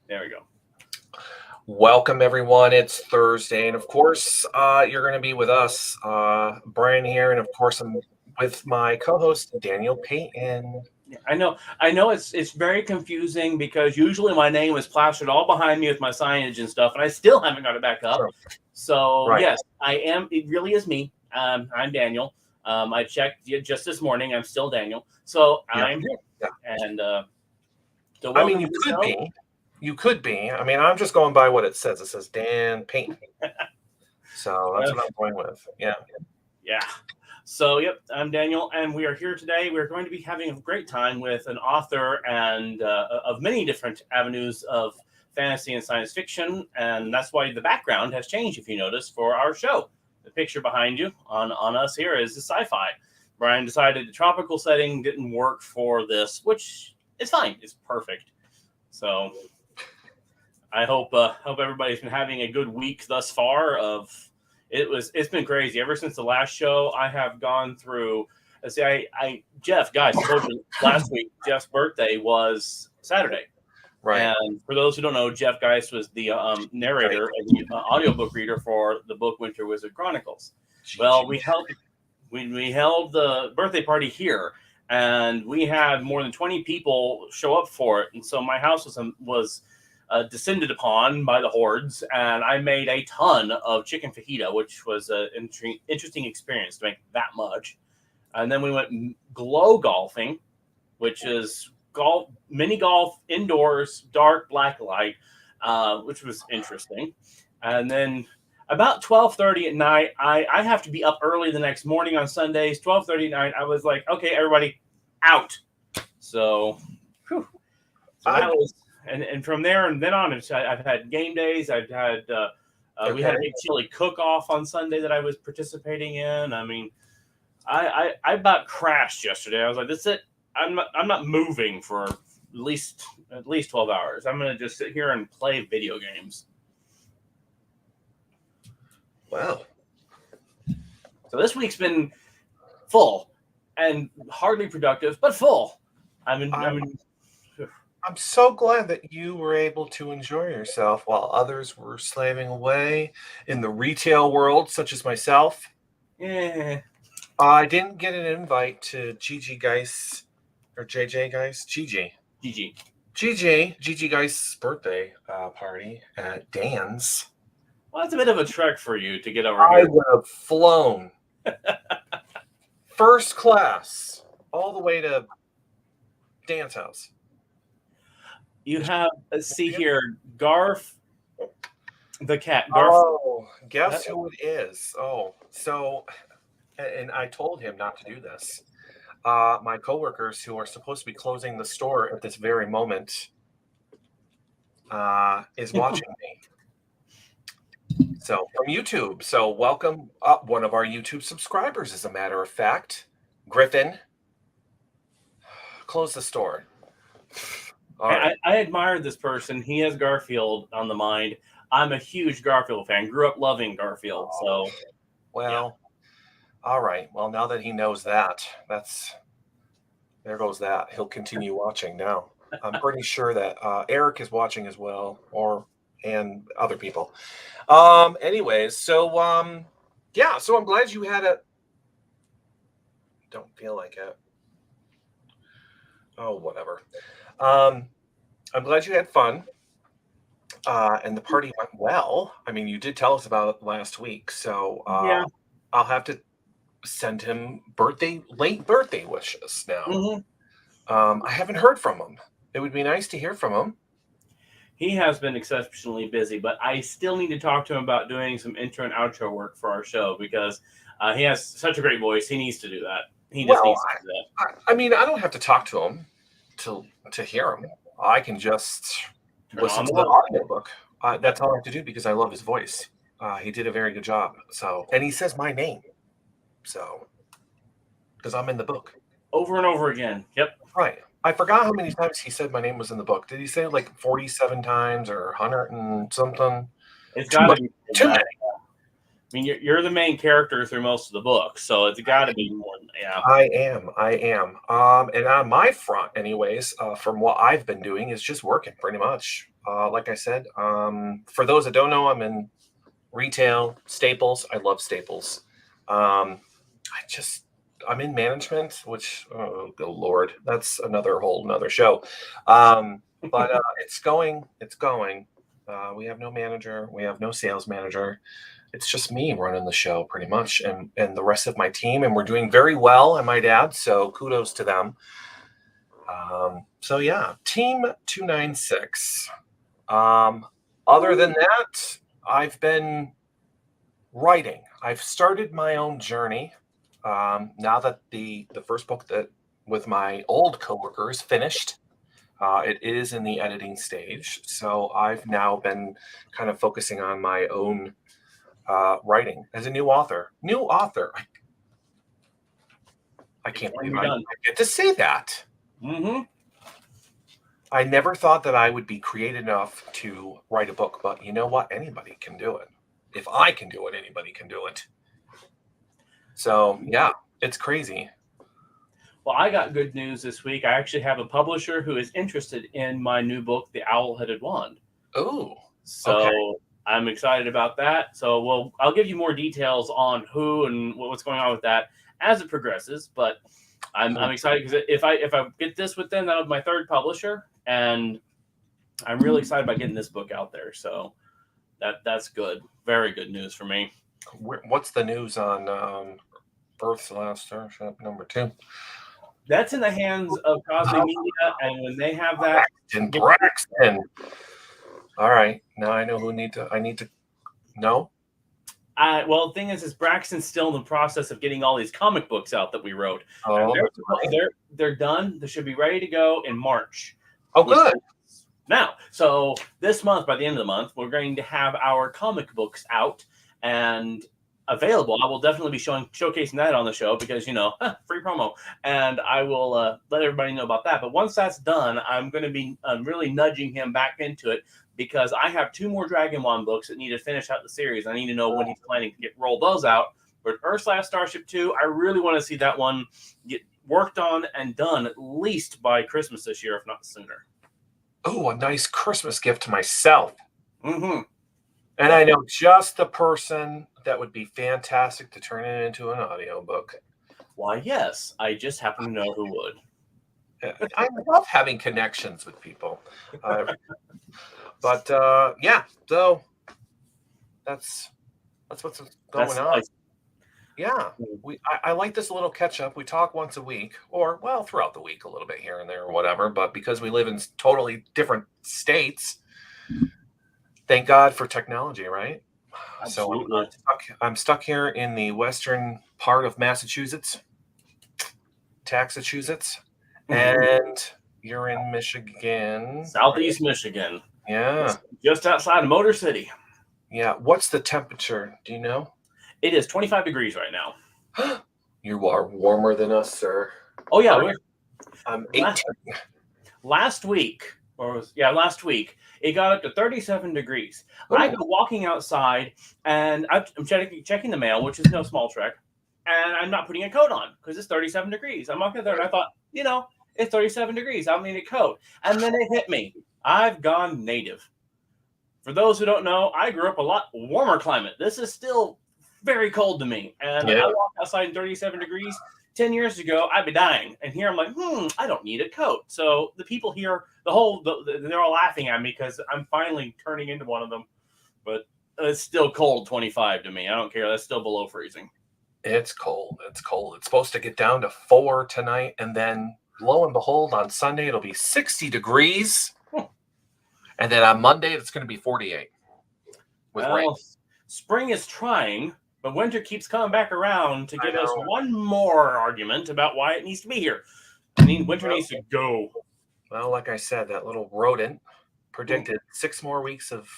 There we go. Welcome, everyone. It's Thursday, and of course, you're going to be with us, Brian here, and of course, I'm with my co-host Daniel Payton. Yeah, I know it's very confusing because usually my name is plastered all behind me with my signage and stuff, and I still haven't got it back up. Sure. So Right. yes, I am. It really is me. I'm Daniel. I checked just this morning. I'm still Daniel. So Yeah. I'm here. Yeah. And so I mean, welcome you to the could show. be. You could be. I mean, I'm just going by what it says. It says Dan Payton. So that's what I'm going with. Yeah. Yeah. So, yep, I'm Daniel, and we are here today. We're going to be having a great time with an author and of many different avenues of fantasy and science fiction, and that's why the background has changed, if you notice, for our show. The picture behind you on us here is the sci-fi. Brian decided the tropical setting didn't work for this, which is fine. It's perfect. So, I hope everybody's been having a good week thus far. It's been crazy ever since the last show. I have gone through. Let's see, Jeff, guys, I told you last week Jeff's birthday was Saturday, Right. and for those who don't know, Jeff Geist was the narrator and the audiobook reader for the book Winter Wizard Chronicles. Well, we held the birthday party here, and we had more than 20 people show up for it, and so my house was descended upon by the hordes, and I made a ton of chicken fajita, which was an interesting experience to make that much. And then we went glow golfing, which is mini golf indoors, dark black light, which was interesting. And then about 12:30 at night, I have to be up early the next morning on Sundays. 12:30 at night, I was like, okay, everybody, out. So, so that was. And from there and then on, I've had game days. I've had we had a big chili cook-off on Sunday that I was participating in. I mean, I about crashed yesterday. I was like, "That's it. I'm not moving for at least 12 hours. I'm gonna just sit here and play video games." Wow. So this week's been full and hardly productive, but full. I'm so glad that you were able to enjoy yourself while others were slaving away in the retail world, such as myself. Yeah. I didn't get an invite to Gigi Geist or JJ Geist. Gigi Geist's birthday party at Dan's. Well, that's a bit of a trek for you to get over I here. would have flown first class all the way to Dan's house. You have, let's see here, Garf, the cat. Garf. Oh, guess who it is? Oh, so, and I told him not to do this. My coworkers who are supposed to be closing the store at this very moment is watching me. So from YouTube. So welcome one of our YouTube subscribers, as a matter of fact, Griffin. Close the store. Right. I admire this person. He has Garfield on the mind. I'm a huge Garfield fan. Grew up loving Garfield. So, well, yeah. All right. Well, now that he knows that, there goes that. He'll continue watching now. I'm pretty sure that Eric is watching as well, and other people. Anyways, so yeah. So I'm glad you had a. Don't feel like it. Oh, whatever. I'm glad you had fun, and the party went well. I mean, you did tell us about it last week, so yeah. I'll have to send him late birthday wishes now. Mm-hmm. I haven't heard from him. It would be nice to hear from him. He has been exceptionally busy, but I still need to talk to him about doing some intro and outro work for our show because he has such a great voice. He needs to do that. He just needs to do that. I mean, I don't have to talk to him to hear him. I can just listen to the audiobook. That's all I have to do because I love his voice. He did a very good job. So, and he says my name. So, because I'm in the book. Over and over again. Yep. Right. I forgot how many times he said my name was in the book. Did he say it like 47 times or 100 and something? It's got to be too many. mean, you're the main character through most of the book, so it's got to be more than yeah. I am. And on my front, anyways, from what I've been doing is just working pretty much. Like I said, for those that don't know, I'm in retail, Staples. I love Staples. I'm in management, which, oh, good Lord, that's another show. But it's going. We have no manager. We have no sales manager. It's just me running the show pretty much, and the rest of my team, and we're doing very well, I might add. So kudos to them. So yeah, Team 296. Other than that, I've been writing. I've started my own journey. Now that the first book that with my old coworkers finished, it is in the editing stage. So I've now been kind of focusing on my own writing as a new author. I can't believe I get to say that. Mm-hmm. I never thought that I would be creative enough to write a book, but you know what? Anybody can do it. If I can do it, anybody can do it. So yeah, it's crazy. Well, I got good news this week. I actually have a publisher who is interested in my new book, The Owl-Headed Wand. Oh, so okay. I'm excited about that. So I'll give you more details on who and what's going on with that as it progresses. But I'm excited because if I get this with them, that'll be my third publisher, and I'm really excited about getting this book out there. So that's good, very good news for me. What's the news on Earth's Last Starship #2? That's in the hands of Cosmic Media, and when they have that, Braxton. All right, now I know I need to know. Well, the thing is Braxton's still in the process of getting all these comic books out that we wrote. Oh, they're done. They should be ready to go in March. Oh, good. Now, so this month, by the end of the month, we're going to have our comic books out and available. I will definitely be showcasing that on the show because, free promo. And I will let everybody know about that. But once that's done, I'm going to be really nudging him back into it because I have 2 more Dragon Wand books that need to finish out the series. I need to know when he's planning to roll those out. But Earth's Last Starship 2, I really want to see that one get worked on and done at least by Christmas this year, if not sooner. Oh, a nice Christmas gift to myself. Mm-hmm. And I know just the person that would be fantastic to turn it into an audiobook. Why, yes. I just happen to know who would. I love having connections with people. But yeah, so that's what's going on. Nice. Yeah, I like this little catch up. We talk once a week, or throughout the week a little bit here and there or whatever. But because we live in totally different states, thank God for technology, right? Absolutely. So I'm stuck here in the western part of Massachusetts, and you're in Michigan, Southeast Michigan. Yeah, just outside of Motor City. Yeah. What's the temperature? Do you know? It is 25 degrees right now. You are warmer than us, sir. Oh yeah, I'm 18. Last week, it got up to 37 degrees. Ooh. I go walking outside, and I'm checking the mail, which is no small trek, and I'm not putting a coat on because it's 37 degrees. I'm walking there, and I thought, it's 37 degrees. I don't need a coat. And then it hit me. I've gone native. For those who don't know, I grew up a lot warmer climate. This is still very cold to me. And I walk outside in 37 degrees. 10 years ago, I'd be dying. And here I'm like, I don't need a coat. So the people here, they're all laughing at me because I'm finally turning into one of them. But it's still cold, 25 to me. I don't care. That's still below freezing. It's cold. It's supposed to get down to 4 tonight. And then lo and behold, on Sunday, it'll be 60 degrees. And then on Monday, it's going to be 48 with rain. Spring is trying, but winter keeps coming back around to give us one more argument about why it needs to be here. Winter needs to go. Well, like I said, that little rodent predicted 6 more weeks of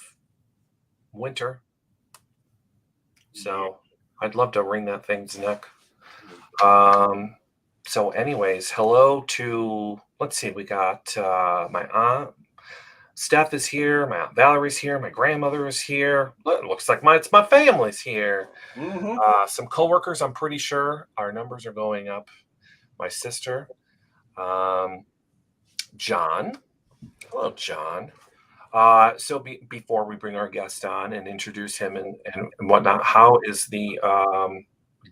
winter. So I'd love to wring that thing's neck. So anyways, hello to, let's see, we got my aunt. Steph is here. My Aunt Valerie's here. My grandmother is here. It looks like my family's here. Mm-hmm. Some coworkers, I'm pretty sure our numbers are going up. My sister, John. Hello, John. So before we bring our guest on and introduce him and whatnot, how is the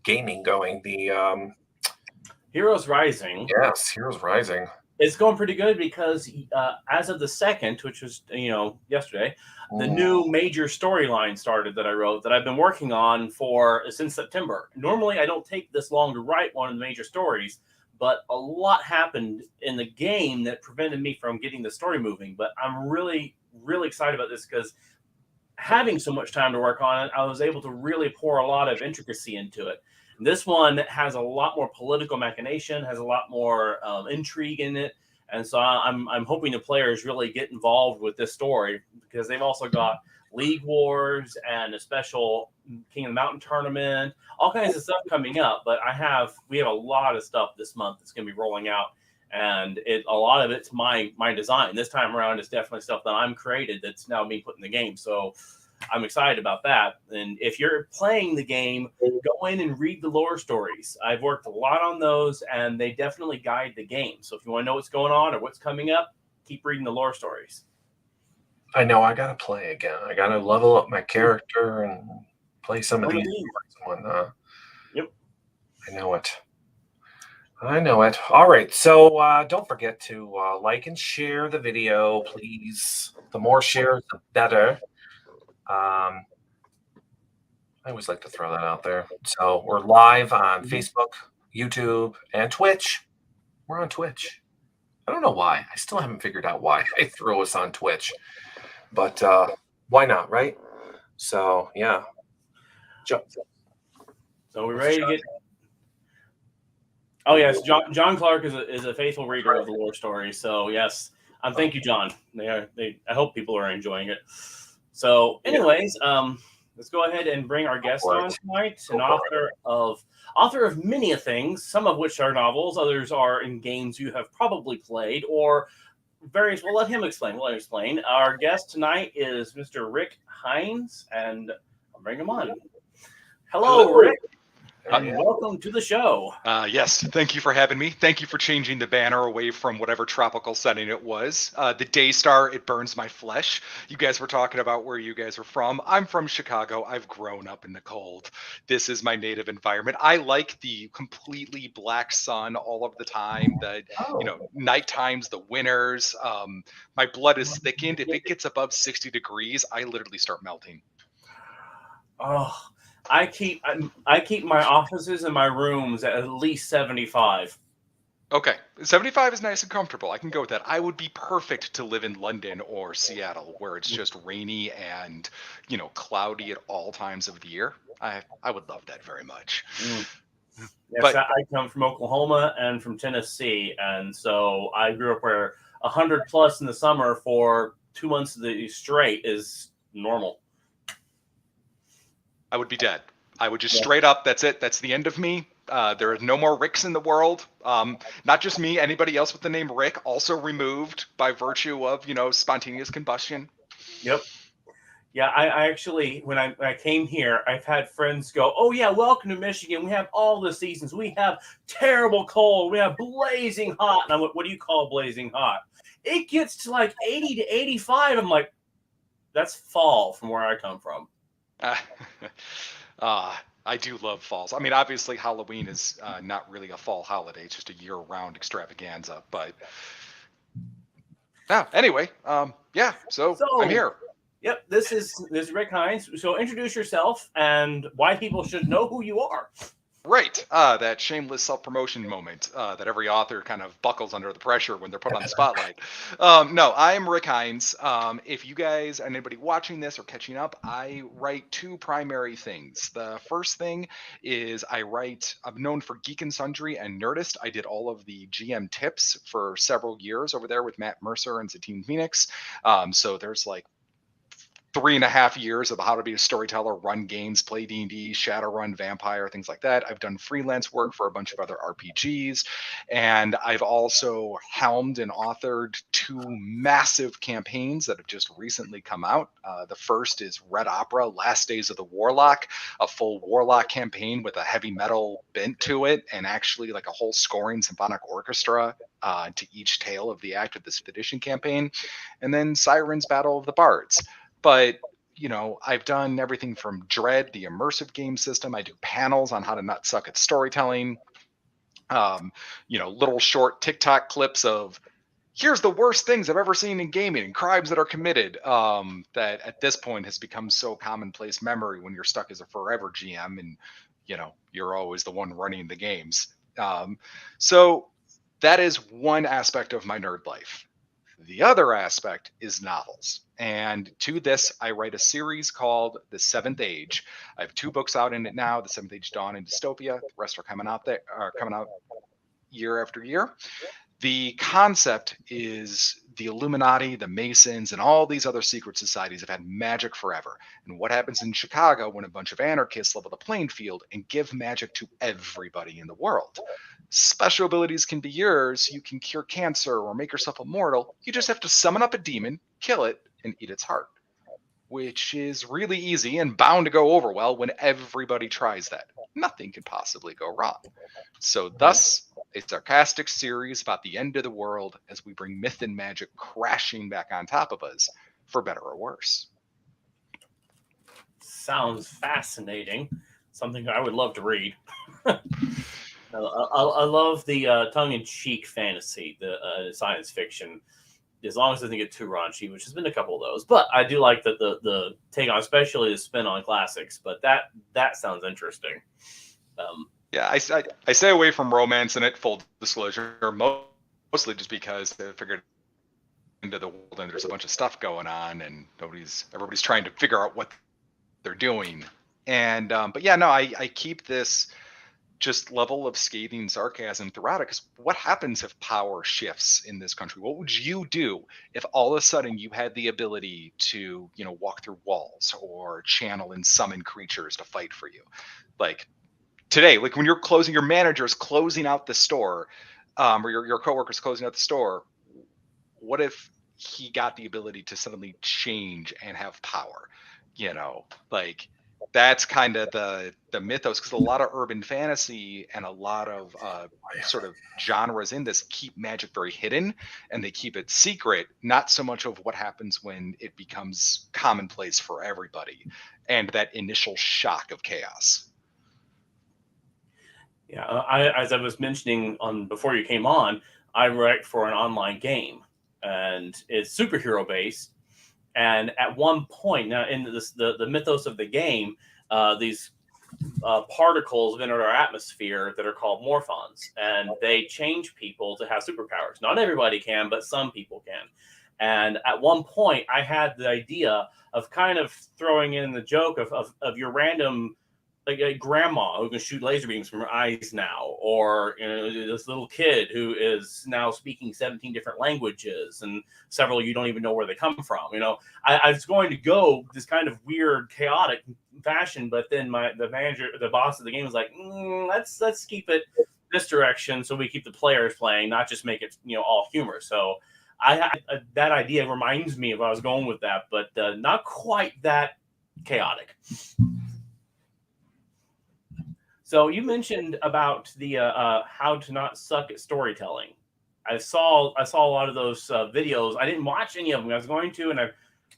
gaming going? The Heroes Rising. yes, Heroes Rising. It's going pretty good because as of the 2nd, which was yesterday, the new major storyline started that I wrote that I've been working on since September. Normally, I don't take this long to write one of the major stories, but a lot happened in the game that prevented me from getting the story moving. But I'm really, really excited about this because having so much time to work on it, I was able to really pour a lot of intricacy into it. This one has a lot more political machination, has a lot more intrigue in it, and so I'm hoping the players really get involved with this story because they've also got League Wars and a special King of the Mountain tournament, all kinds of stuff coming up. But we have a lot of stuff this month that's going to be rolling out, and a lot of it's my design. This time around, it's definitely stuff that I'm created that's now being put in the game. So I'm excited about that. And if you're playing the game, go in and read the lore stories. I've worked a lot on those, and they definitely guide the game. So if you want to know what's going on or what's coming up, keep reading the lore stories. I know I gotta play again. I gotta level up my character and play some of these and whatnot. Yep. I know it. All right. So don't forget to like and share the video, please. The more shares, the better. I always like to throw that out there. So we're live on Facebook, YouTube, and Twitch. We're on Twitch. I don't know why. I still haven't figured out why I throw us on Twitch. But why not, right? So, yeah. So we're ready to get... Oh, yes. John Clark is a faithful reader of the lore story. So, yes. Thank you, John. I hope people are enjoying it. So, anyways, let's go ahead and bring our guest on tonight, an author of many things, some of which are novels, others are in games you have probably played, or various. We'll let him explain. Our guest tonight is Mr. Rick Heinz, and I'll bring him on. Hello. Rick. And welcome to the show. Yes, thank you for having me. Thank you for changing the banner away from whatever tropical setting it was. The Daystar, it burns my flesh. You guys were talking about where you guys are from. I'm from Chicago. I've grown up in the cold. This is my native environment. I like the completely black sun all of the time. Night times, the winters. My blood is thickened. If it gets above 60 degrees, I literally start melting. Oh. I keep my offices and my rooms at least 75. Okay, 75 is nice and comfortable. I can go with that. I would be perfect to live in London or Seattle, where it's just rainy and cloudy at all times of the year. I would love that very much. Yes, but I come from Oklahoma and from Tennessee, and so I grew up where 100 plus in the summer for 2 months straight is normal. I would be dead. I would just straight up, that's it. That's the end of me. There are no more Ricks in the world. Not just me, anybody else with the name Rick, also removed by virtue of, spontaneous combustion. Yep. Yeah, I actually, when I came here, I've had friends go, oh yeah, welcome to Michigan. We have all the seasons. We have terrible cold. We have blazing hot. And I'm like, what do you call blazing hot? It gets to like 80 to 85. I'm like, that's fall from where I come from. I do love falls. I mean, obviously Halloween is not really a fall holiday. It's just a year-round extravaganza. But anyway, so I'm here. Yep, this is Rick Heinz. So introduce yourself and why people should know who you are. Right, that shameless self-promotion moment that every author kind of buckles under the pressure when they're put on the spotlight. No, I'm Rick Heinz. If you guys, anybody watching this or catching up, I write two primary things. The first thing is I'm known for Geek and Sundry and Nerdist. I did all of the GM tips for several years over there with Matt Mercer and Satine Phoenix. So there's like 3.5 years of how to be a storyteller, run games, play D&D, Shadowrun, Vampire, things like that. I've done freelance work for a bunch of other RPGs, and I've also helmed and authored 2 massive campaigns that have just recently come out. The first is Red Opera, Last Days of the Warlock, a full Warlock campaign with a heavy metal bent to it, and actually like a whole scoring symphonic orchestra to each tale of the act of this edition campaign. And then Siren's Battle of the Bards. But I've done everything from Dread, the immersive game system. I do panels on how to not suck at storytelling. Little short TikTok clips of here's the worst things I've ever seen in gaming and crimes that are committed. That at this point has become so commonplace memory when you're stuck as a forever GM and you're always the one running the games. So that is one aspect of my nerd life. The other aspect is novels. And to this, I write a series called The Seventh Age. I have 2 books out in it now, The Seventh Age Dawn and Dystopia. The rest are coming out year after year. The concept is the Illuminati, the Masons, and all these other secret societies have had magic forever. And what happens in Chicago when a bunch of anarchists level the playing field and give magic to everybody in the world? Special abilities can be yours. You can cure cancer or make yourself immortal. You just have to summon up a demon, kill it, and eat its heart, which is really easy and bound to go over well when everybody tries that. Nothing can possibly go wrong. So thus, a sarcastic series about the end of the world as we bring myth and magic crashing back on top of us, for better or worse. Sounds fascinating. Something I would love to read. I love the tongue-in-cheek fantasy, the science fiction, as long as it doesn't get too raunchy, which has been a couple of those. But I do like the take on, especially the spin on classics. But that sounds interesting. Yeah, I stay away from romance in it, full disclosure, mostly just because I figured into the world and there's a bunch of stuff going on and everybody's trying to figure out what they're doing. And but yeah, no, I keep this just level of scathing sarcasm throughout it, because what happens if power shifts in this country? What would you do if all of a sudden you had the ability to walk through walls or channel and summon creatures to fight for you? Like today, like when your manager's closing out the store, or your coworker's closing out the store, what if he got the ability to suddenly change and have power? Like that's kind of the mythos, because a lot of urban fantasy and a lot of sort of genres in this keep magic very hidden, and they keep it secret, not so much of what happens when it becomes commonplace for everybody and that initial shock of chaos. Yeah, as I was mentioning before you came on, I write for an online game, and it's superhero based. And at one point, now in the mythos of the game, these particles enter our atmosphere that are called morphons, and they change people to have superpowers. Not everybody can, but some people can. And at one point, I had the idea of kind of throwing in the joke of your random, like a grandma who can shoot laser beams from her eyes now, or this little kid who is now speaking 17 different languages, and several you don't even know where they come from. I was going to go this kind of weird, chaotic fashion, but then the boss of the game was like, let's keep it this direction, so we keep the players playing, not just make it all humor. So that idea reminds me of I was going with that, but not quite that chaotic. So you mentioned about the how to not suck at storytelling. I saw a lot of those videos. I didn't watch any of them. I was going to, and I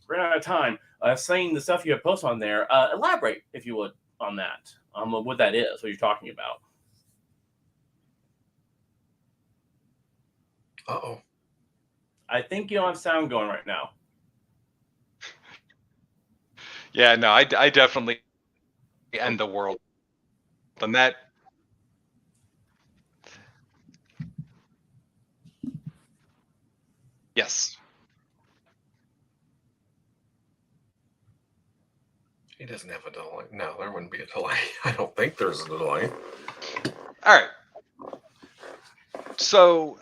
ran out of time. Saying the stuff you have posted on there. Elaborate, if you would, on that. What that is, what you're talking about. Uh-oh. I think you don't have sound going right now. Yeah, no, I definitely end the world. And that yes. He doesn't have a delay. No, there wouldn't be a delay. I don't think there's a delay. All right. So,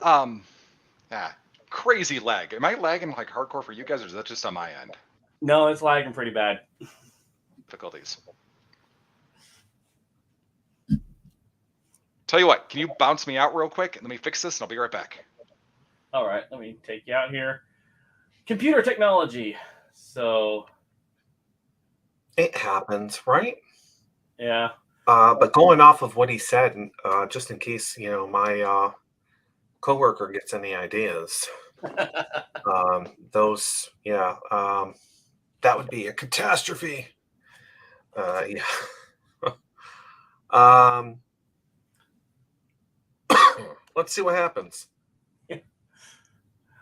crazy lag. Am I lagging like hardcore for you guys, or is that just on my end? No, it's lagging pretty bad. Difficulties. Tell you what, can you bounce me out real quick and let me fix this and I'll be right back. All right, let me take you out here. Computer technology. So It happens, right? yeah. But going off of what he said, just in case my coworker gets any ideas, that would be a catastrophe. Yeah. Let's see what happens.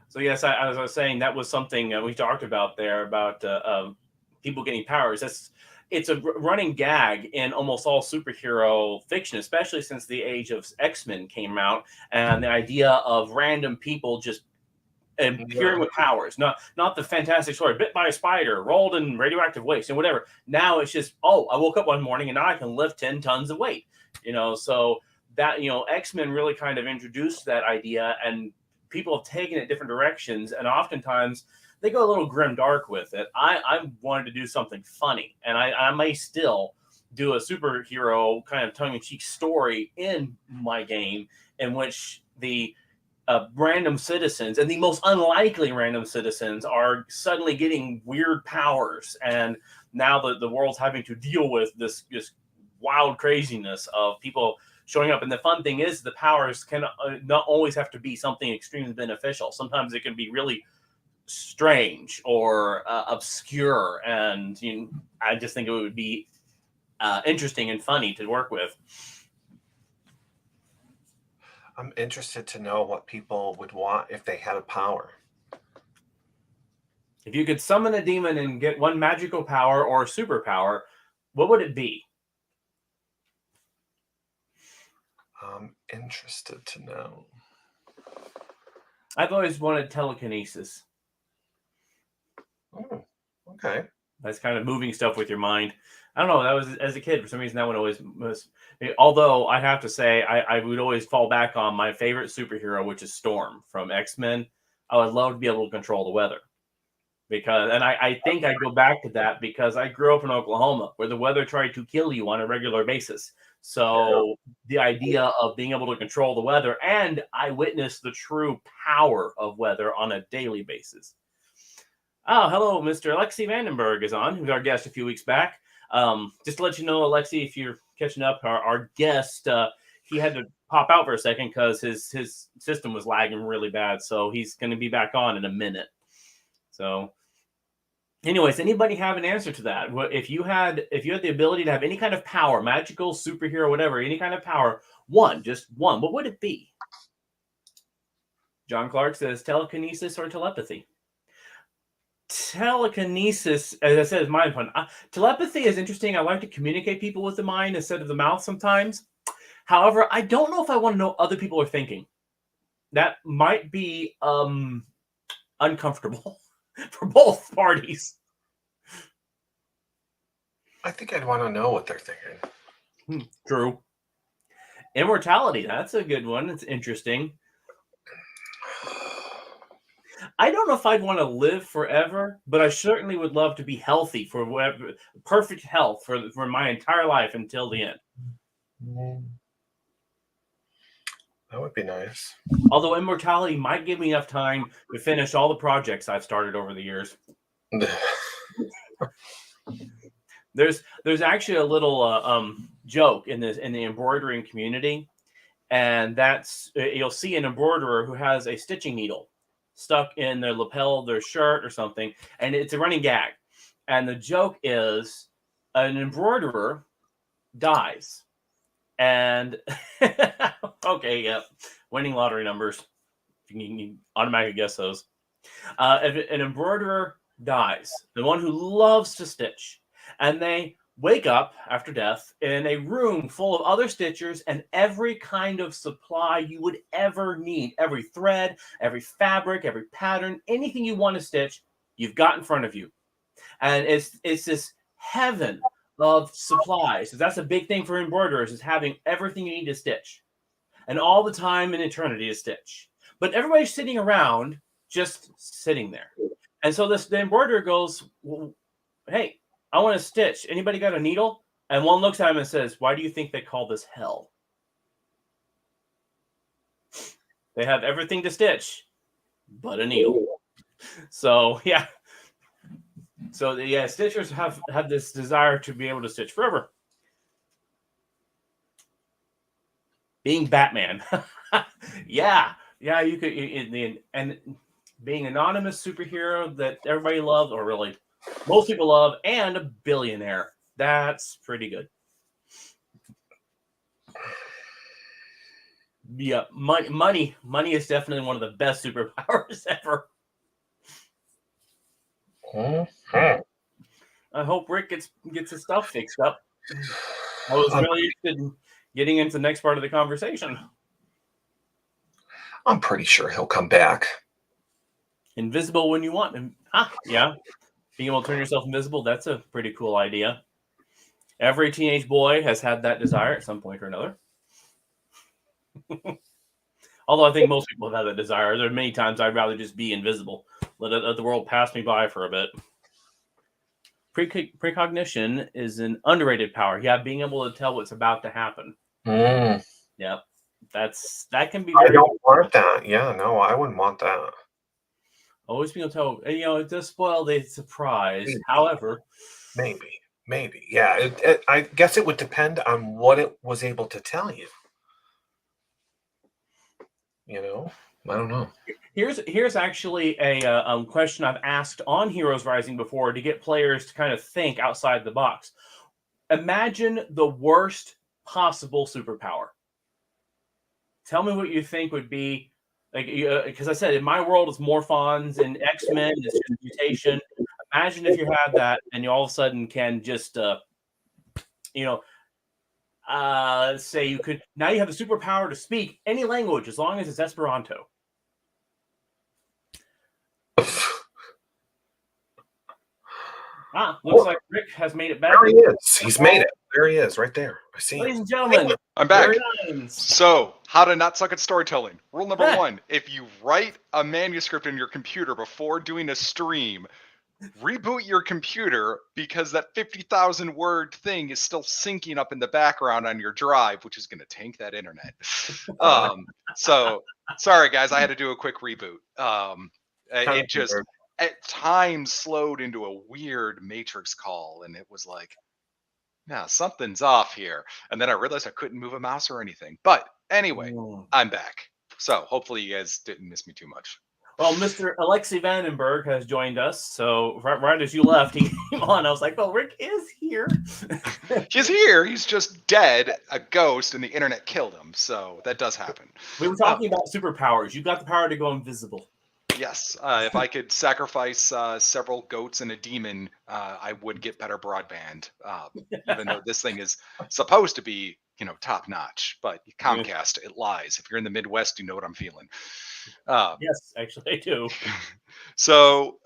So yes, as I was saying, that was something we talked about there about people getting powers. It's a running gag in almost all superhero fiction, especially since the age of X-Men came out, and the idea of random people just appearing with powers. Not the Fantastic Four, bit by a spider, rolled in radioactive waste, and whatever. Now it's just, oh, I woke up one morning and now I can lift 10 tons of weight. So that X-Men really kind of introduced that idea, and people have taken it different directions, and oftentimes they go a little grim dark with it. I wanted to do something funny, and I may still do a superhero kind of tongue-in-cheek story in my game in which the random citizens and the most unlikely random citizens are suddenly getting weird powers, and now the world's having to deal with this wild craziness of people showing up. And the fun thing is, the powers can not always have to be something extremely beneficial. Sometimes it can be really strange or obscure, and I just think it would be interesting and funny to work with. I'm interested to know what people would want if they had a power. If you could summon a demon and get one magical power or superpower, what would it be? I'm interested to know. I've always wanted telekinesis. Oh, okay. That's kind of moving stuff with your mind. I don't know. That was, as a kid, for some reason, that one always was. Although I have to say, I would always fall back on my favorite superhero, which is Storm from X-Men. I would love to be able to control the weather. And I think I go back to that because I grew up in Oklahoma, where the weather tried to kill you on a regular basis. So the idea of being able to control the weather, and I witnessed the true power of weather on a daily basis. Oh, hello, Mr. Alexi Vandenberg is on, who's our guest a few weeks back. Just to let you know, Alexi, if you're catching up, our guest, he had to pop out for a second because his system was lagging really bad. So he's going to be back on in a minute. So anyways, anybody have an answer to that? If you had the ability to have any kind of power, magical, superhero, whatever, any kind of power, just one, what would it be? John Clark says telekinesis or telepathy. Telekinesis, as I said, is mind fun. Telepathy is interesting. I like to communicate people with the mind instead of the mouth sometimes. However, I don't know if I want to know what other people are thinking. That might be uncomfortable for both parties. I think I'd want to know what they're thinking. True. Immortality, that's a good one. It's interesting. I don't know if I'd want to live forever, but I certainly would love to be healthy for whatever, perfect health for my entire life until the end. That would be nice. Although immortality might give me enough time to finish all the projects I've started over the years. There's actually a little joke in the embroidering community, and that's you'll see an embroiderer who has a stitching needle stuck in their lapel of their shirt or something, and it's a running gag. And the joke is an embroiderer dies, and okay, yeah, winning lottery numbers. You can automatically guess those. If an embroiderer dies, the one who loves to stitch, and they wake up after death in a room full of other stitchers and every kind of supply you would ever need. Every thread, every fabric, every pattern, anything you want to stitch, you've got in front of you. And it's this heaven of supplies. So that's a big thing for embroiderers, is having everything you need to stitch. And all the time in eternity to stitch. But everybody's sitting around, just sitting there. And so the embroiderer goes, well, hey, I want to stitch. Anybody got a needle? And one looks at him and says, why do you think they call this hell? They have everything to stitch, but a needle. So, yeah. So, yeah, stitchers have this desire to be able to stitch forever. Being Batman. Yeah, you could, and being an anonymous superhero that everybody loves, or really most people love, and a billionaire. That's pretty good. Yeah, money is definitely one of the best superpowers ever. Mm-hmm. I hope Rick gets his stuff fixed up. I was really interested in getting into the next part of the conversation. I'm pretty sure he'll come back. Invisible when you want him. Yeah. Being able to turn yourself invisible, that's a pretty cool idea. Every teenage boy has had that desire at some point or another. Although I think most people have had that desire. There are many times I'd rather just be invisible. Let the world pass me by for a bit. Precognition is an underrated power. Yeah, being able to tell what's about to happen. Yeah, that can be very. I don't want that. Yeah, no, I wouldn't want that. Always being able to tell, it does spoil the surprise. However, maybe, yeah. I guess it would depend on what it was able to tell you. I don't know. Here's actually a question I've asked on Heroes Rising before to get players to kind of think outside the box. Imagine the worst possible superpower. Tell me what you think would be, like, because I said in my world it's Morphons and X-Men, it's just mutation. Imagine if you had that and you all of a sudden can just, let's say you could, now you have the superpower to speak any language as long as it's Esperanto. Looks like Rick has made it back. There he is. He's made it. There he is, right there. I see Ladies him. and gentlemen, I'm back. So, how to not suck at storytelling. Rule number 1, if you write a manuscript in your computer before doing a stream, reboot your computer because that 50,000 word thing is still syncing up in the background on your drive, which is going to tank that internet. So, sorry guys, I had to do a quick reboot. It just at times slowed into a weird Matrix call, and it was like, yeah, something's off here. And then I realized I couldn't move a mouse or anything. But anyway, I'm back. So hopefully you guys didn't miss me too much. Well, Mr. Alexei Vandenberg has joined us. So right as you left, he came on. I was like, well, Rick is here. He's here. He's just dead, a ghost, and the internet killed him. So that does happen. We were talking about superpowers. You got the power to go invisible. Yes. If I could sacrifice several goats and a demon, I would get better broadband. Even though this thing is supposed to be, top notch, but Comcast, it lies. If you're in the Midwest, you know what I'm feeling. Yes, actually, I do. So,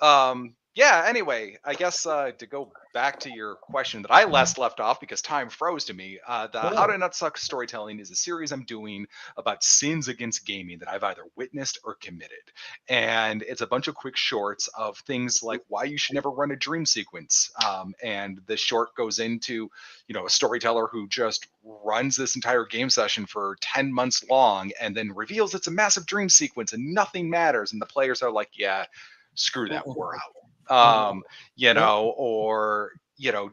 anyway, I guess to go back to your question that I last left off because time froze to me, How to Not Suck Storytelling is a series I'm doing about sins against gaming that I've either witnessed or committed. And it's a bunch of quick shorts of things like why you should never run a dream sequence. And the short goes into, a storyteller who just runs this entire game session for 10 months long and then reveals it's a massive dream sequence and nothing matters. And the players are like, yeah, screw that, we're out. Or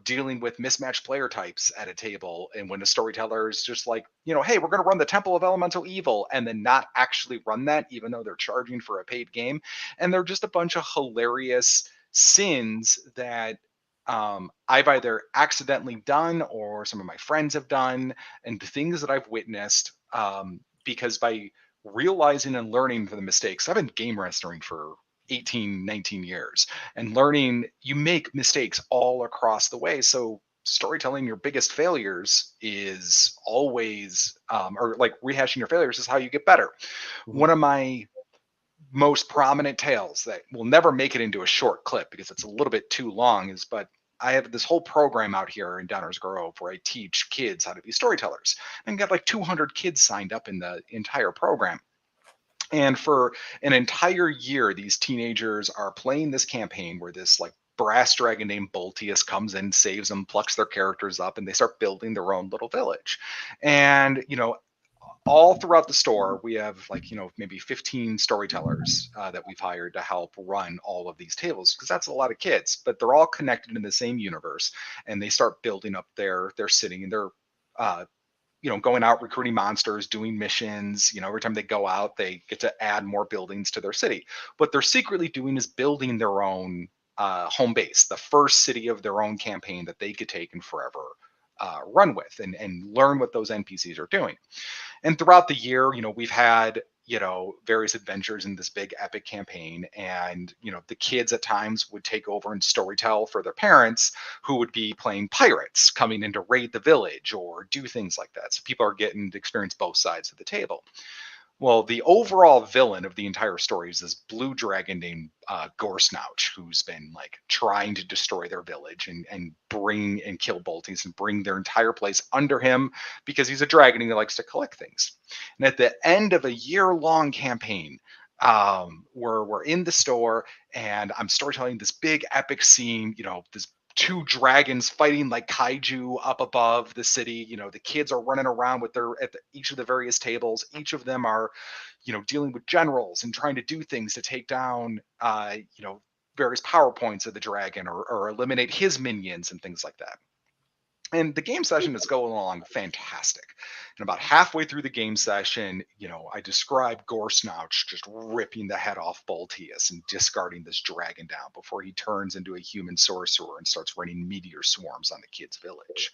dealing with mismatched player types at a table, and when the storyteller is just like, hey, we're going to run the Temple of Elemental Evil, and then not actually run that, even though they're charging for a paid game, and they're just a bunch of hilarious sins that I've either accidentally done or some of my friends have done, and the things that I've witnessed, because by realizing and learning from the mistakes, I've been game mastering for 18, 19 years, and learning you make mistakes all across the way. So storytelling your biggest failures is always, or like rehashing your failures is how you get better. One of my most prominent tales that will never make it into a short clip because it's a little bit too long but I have this whole program out here in Downers Grove where I teach kids how to be storytellers, and got like 200 kids signed up in the entire program. And for an entire year, these teenagers are playing this campaign where this like brass dragon named Boltius comes in, saves them, plucks their characters up, and they start building their own little village. And, all throughout the store, we have like, maybe 15 storytellers that we've hired to help run all of these tables, because that's a lot of kids, but they're all connected in the same universe. And they start building up their city, and they're going out recruiting monsters, doing missions. Every time they go out, they get to add more buildings to their city. What they're secretly doing is building their own home base, the first city of their own campaign that they could take and forever run with, and learn what those NPCs are doing. And throughout the year, we've had various adventures in this big epic campaign. And the kids at times would take over and storytell for their parents, who would be playing pirates coming in to raid the village or do things like that. So people are getting to experience both sides of the table. Well, the overall villain of the entire story is this blue dragon named Goresnouch, who's been like trying to destroy their village and bring and kill Bolties and bring their entire place under him, because he's a dragon and he likes to collect things. And at the end of a year-long campaign, we're in the store and I'm storytelling this big epic scene, this two dragons fighting like kaiju up above the city. The kids are running around with each of the various tables. Each of them are, dealing with generals and trying to do things to take down, various power points of the dragon, or eliminate his minions and things like that. And the game session is going along fantastic. And about halfway through the game session, I describe Goresnouch just ripping the head off Boltius and discarding this dragon down before he turns into a human sorcerer and starts raining meteor swarms on the kids' village.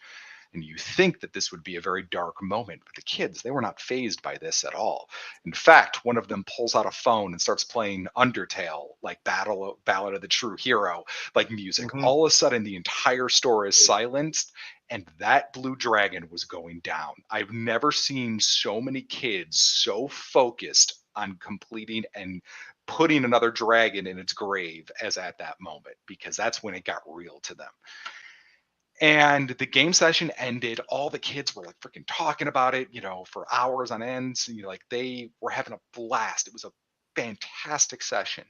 And you think that this would be a very dark moment, but the kids, they were not fazed by this at all. In fact, one of them pulls out a phone and starts playing Undertale, like Ballad of the True Hero, like music. Mhm. All of a sudden, the entire store is silenced, and that blue dragon was going down. I've never seen so many kids so focused on completing and putting another dragon in its grave as at that moment, because that's when it got real to them. And the game session ended. All the kids were like freaking talking about it, for hours on end. So, like they were having a blast. It was a fantastic session.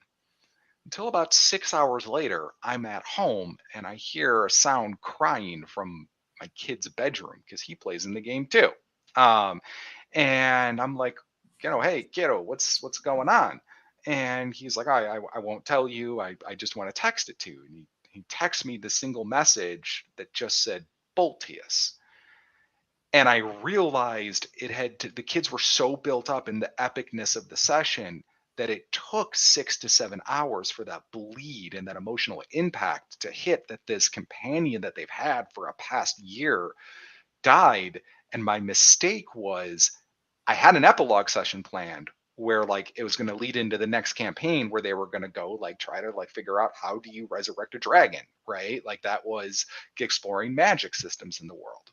Until about 6 hours later, I'm at home and I hear a sound crying from my kid's bedroom, because he plays in the game too. And I'm like, hey kiddo, what's going on? And he's like, I won't tell you. I just want to text it to you. And he texts me the single message that just said Boltius. And I realized the kids were so built up in the epicness of the session that it took 6 to 7 hours for that bleed and that emotional impact to hit, that this companion that they've had for a past year died. And my mistake was, I had an epilogue session planned where like it was going to lead into the next campaign, where they were going to go like try to like figure out how do you resurrect a dragon, right? Like that was exploring magic systems in the world.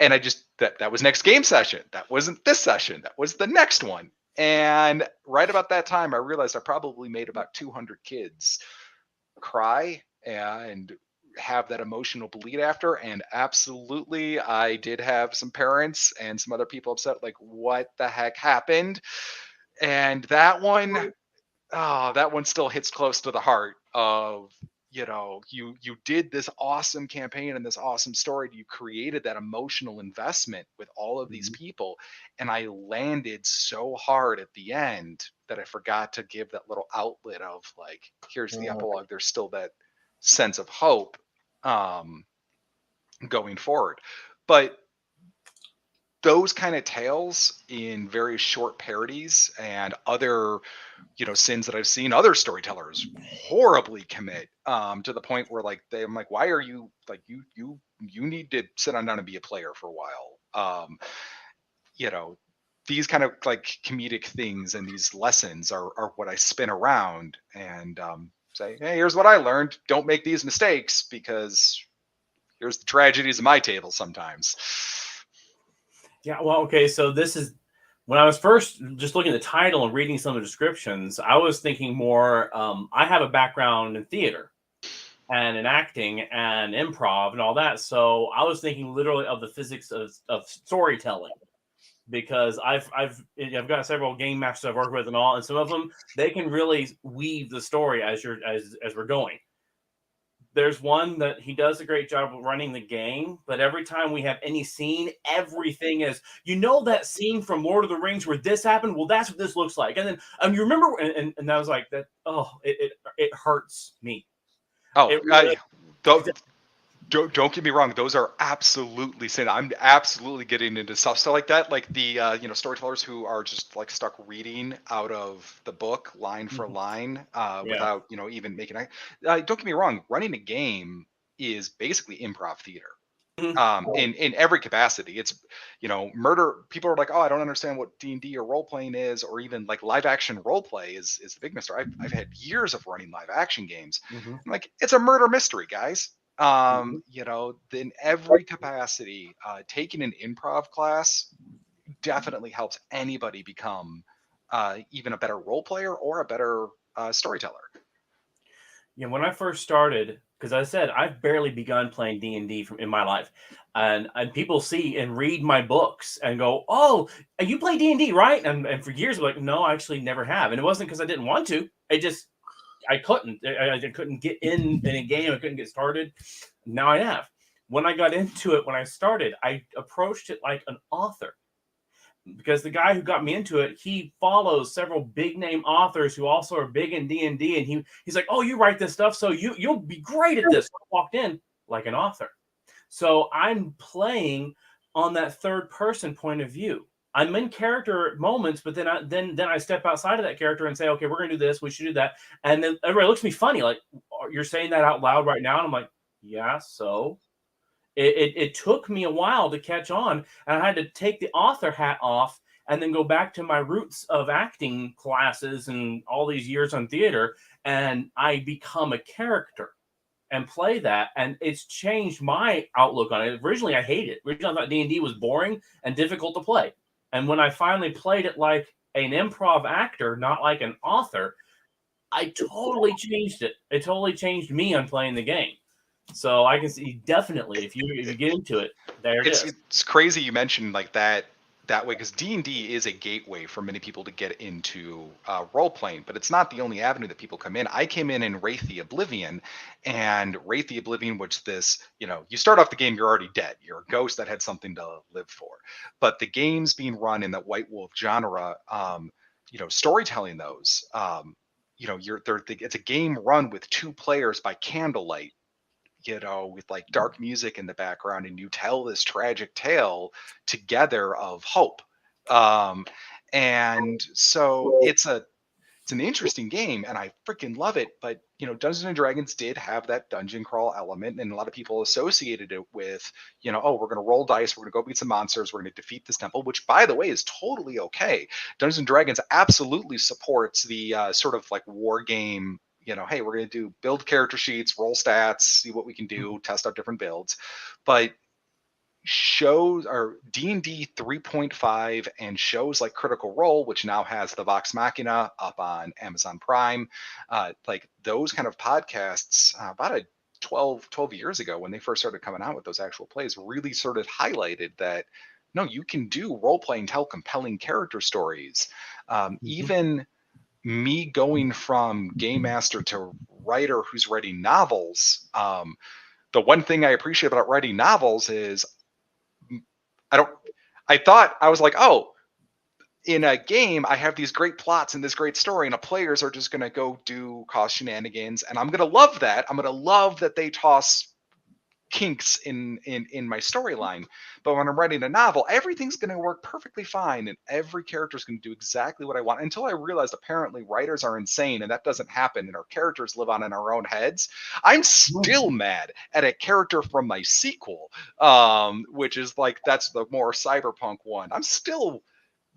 And I just that was next game session. That wasn't this session. That was the next one. And right about that time, I realized I probably made about 200 kids cry and have that emotional bleed after. And absolutely, I did have some parents and some other people upset, like, what the heck happened? And that one still hits close to the heart of, you did this awesome campaign and this awesome story. You created that emotional investment with all of these people. And I landed so hard at the end that I forgot to give that little outlet of like, here's the epilogue. There's still that sense of hope going forward. But those kind of tales in very short parodies and other sins that I've seen other storytellers horribly commit, to the point where like I'm like, why are you like you need to sit down and be a player for a while. These kind of like comedic things and these lessons are what I spin around and say, hey, here's what I learned. Don't make these mistakes, because here's the tragedies of my table sometimes. Yeah, well, okay, so this is when I was first just looking at the title and reading some of the descriptions, I was thinking more, I have a background in theater and in acting and improv and all that. So I was thinking literally of the physics of storytelling. because I've got several game masters I've worked with and all, and some of them they can really weave the story as we're going. There's one that he does a great job of running the game, but every time we have any scene, everything is, that scene from Lord of the Rings where this happened. Well, that's what this looks like, and then you remember, and I was like that. Oh, it hurts me. Oh, It really, don't get me wrong. Those are absolutely sin. I'm absolutely getting into stuff like that, like the storytellers who are just like stuck reading out of the book line for line without even making. Don't get me wrong. Running a game is basically improv theater. In every capacity. It's murder. People are like, oh, I don't understand what D&D or role playing is, or even like live action role play is the big mystery. I've had years of running live action games. I'm like, it's a murder mystery, guys. In every capacity, taking an improv class definitely helps anybody become even a better role player or a better storyteller. When I first started, because I said I've barely begun playing D&D in my life, and people see and read my books and go, "Oh, you play D&D, right?" And for years, I'm like, "No, I actually never have." And it wasn't because I didn't want to. I couldn't. I couldn't get in a game. I couldn't get started. Now I have. When I got into it, when I started, I approached it like an author. Because the guy who got me into it, he follows several big name authors who also are big in D&D, and he's like, "Oh, you write this stuff, so you'll be great at this." I walked in like an author, so I'm playing on that third person point of view. I'm in character at moments, but then I step outside of that character and say, "Okay, we're gonna do this. We should do that." And then everybody looks at me funny, like, "You're saying that out loud right now?" And I'm like, "Yeah, so." It took me a while to catch on, and I had to take the author hat off and then go back to my roots of acting classes and all these years on theater, and I become a character and play that, and it's changed my outlook on it. Originally, I hated it. Originally, I thought D&D was boring and difficult to play, and when I finally played it like an improv actor, not like an author, I totally changed it. It totally changed me on playing the game. So I can see definitely if you get into it, there it is. It's crazy you mentioned like that way, because D&D is a gateway for many people to get into role playing, but it's not the only avenue that people come in. I came in Wraith the Oblivion, and Wraith the Oblivion, which you start off the game, you're already dead. You're a ghost that had something to live for. But the games being run in that White Wolf genre, storytelling those, it's a game run with 2 players by candlelight, with like dark music in the background, and you tell this tragic tale together of hope. And so it's an interesting game, and I freaking love it. But Dungeons and Dragons did have that dungeon crawl element, and a lot of people associated it with, oh, we're going to roll dice, we're going to go beat some monsters, we're going to defeat this temple, which, by the way, is totally okay. Dungeons and Dragons absolutely supports the sort of like war game. Hey, we're going to build character sheets, roll stats, see what we can do, test out different builds. But shows are D&D 3.5 and shows like Critical Role, which now has the Vox Machina up on Amazon Prime, like those kind of podcasts about 12 years ago, when they first started coming out with those actual plays, really sort of highlighted that, no, you can do role playing, tell compelling character stories. Even me going from game master to writer who's writing novels, the one thing I appreciate about writing novels is I was like, oh, in a game, I have these great plots and this great story, and the players are just going to go cause shenanigans, and I'm going to love that. I'm going to love that they toss kinks in my storyline. But when I'm writing a novel, everything's going to work perfectly fine, and every character is going to do exactly what I want, until I realized apparently writers are insane and that doesn't happen, and our characters live on in our own heads. I'm still mad at a character from my sequel, which is like, that's the more cyberpunk one. I'm still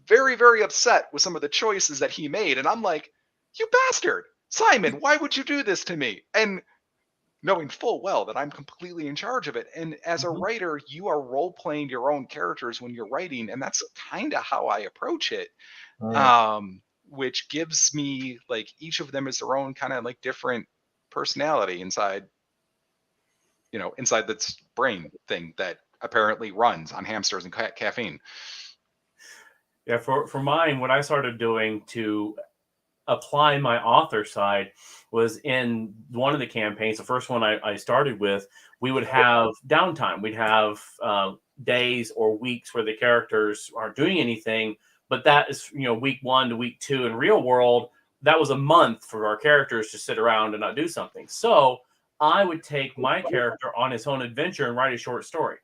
very, very upset with some of the choices that he made, and I'm like, you bastard, Simon, why would you do this to me? And knowing full well that I'm completely in charge of it. And as a writer, you are role playing your own characters when you're writing, and that's kind of how I approach it. Which gives me, like, each of them is their own kind of like different personality inside this brain thing that apparently runs on hamsters and caffeine. Yeah, for mine, what I started doing to apply my author side was in one of the campaigns, the first one I started with, we would have downtime. We'd have days or weeks where the characters aren't doing anything, but that is, week 1 to week 2 in real world. That was a month for our characters to sit around and not do something. So I would take my character on his own adventure and write a short story.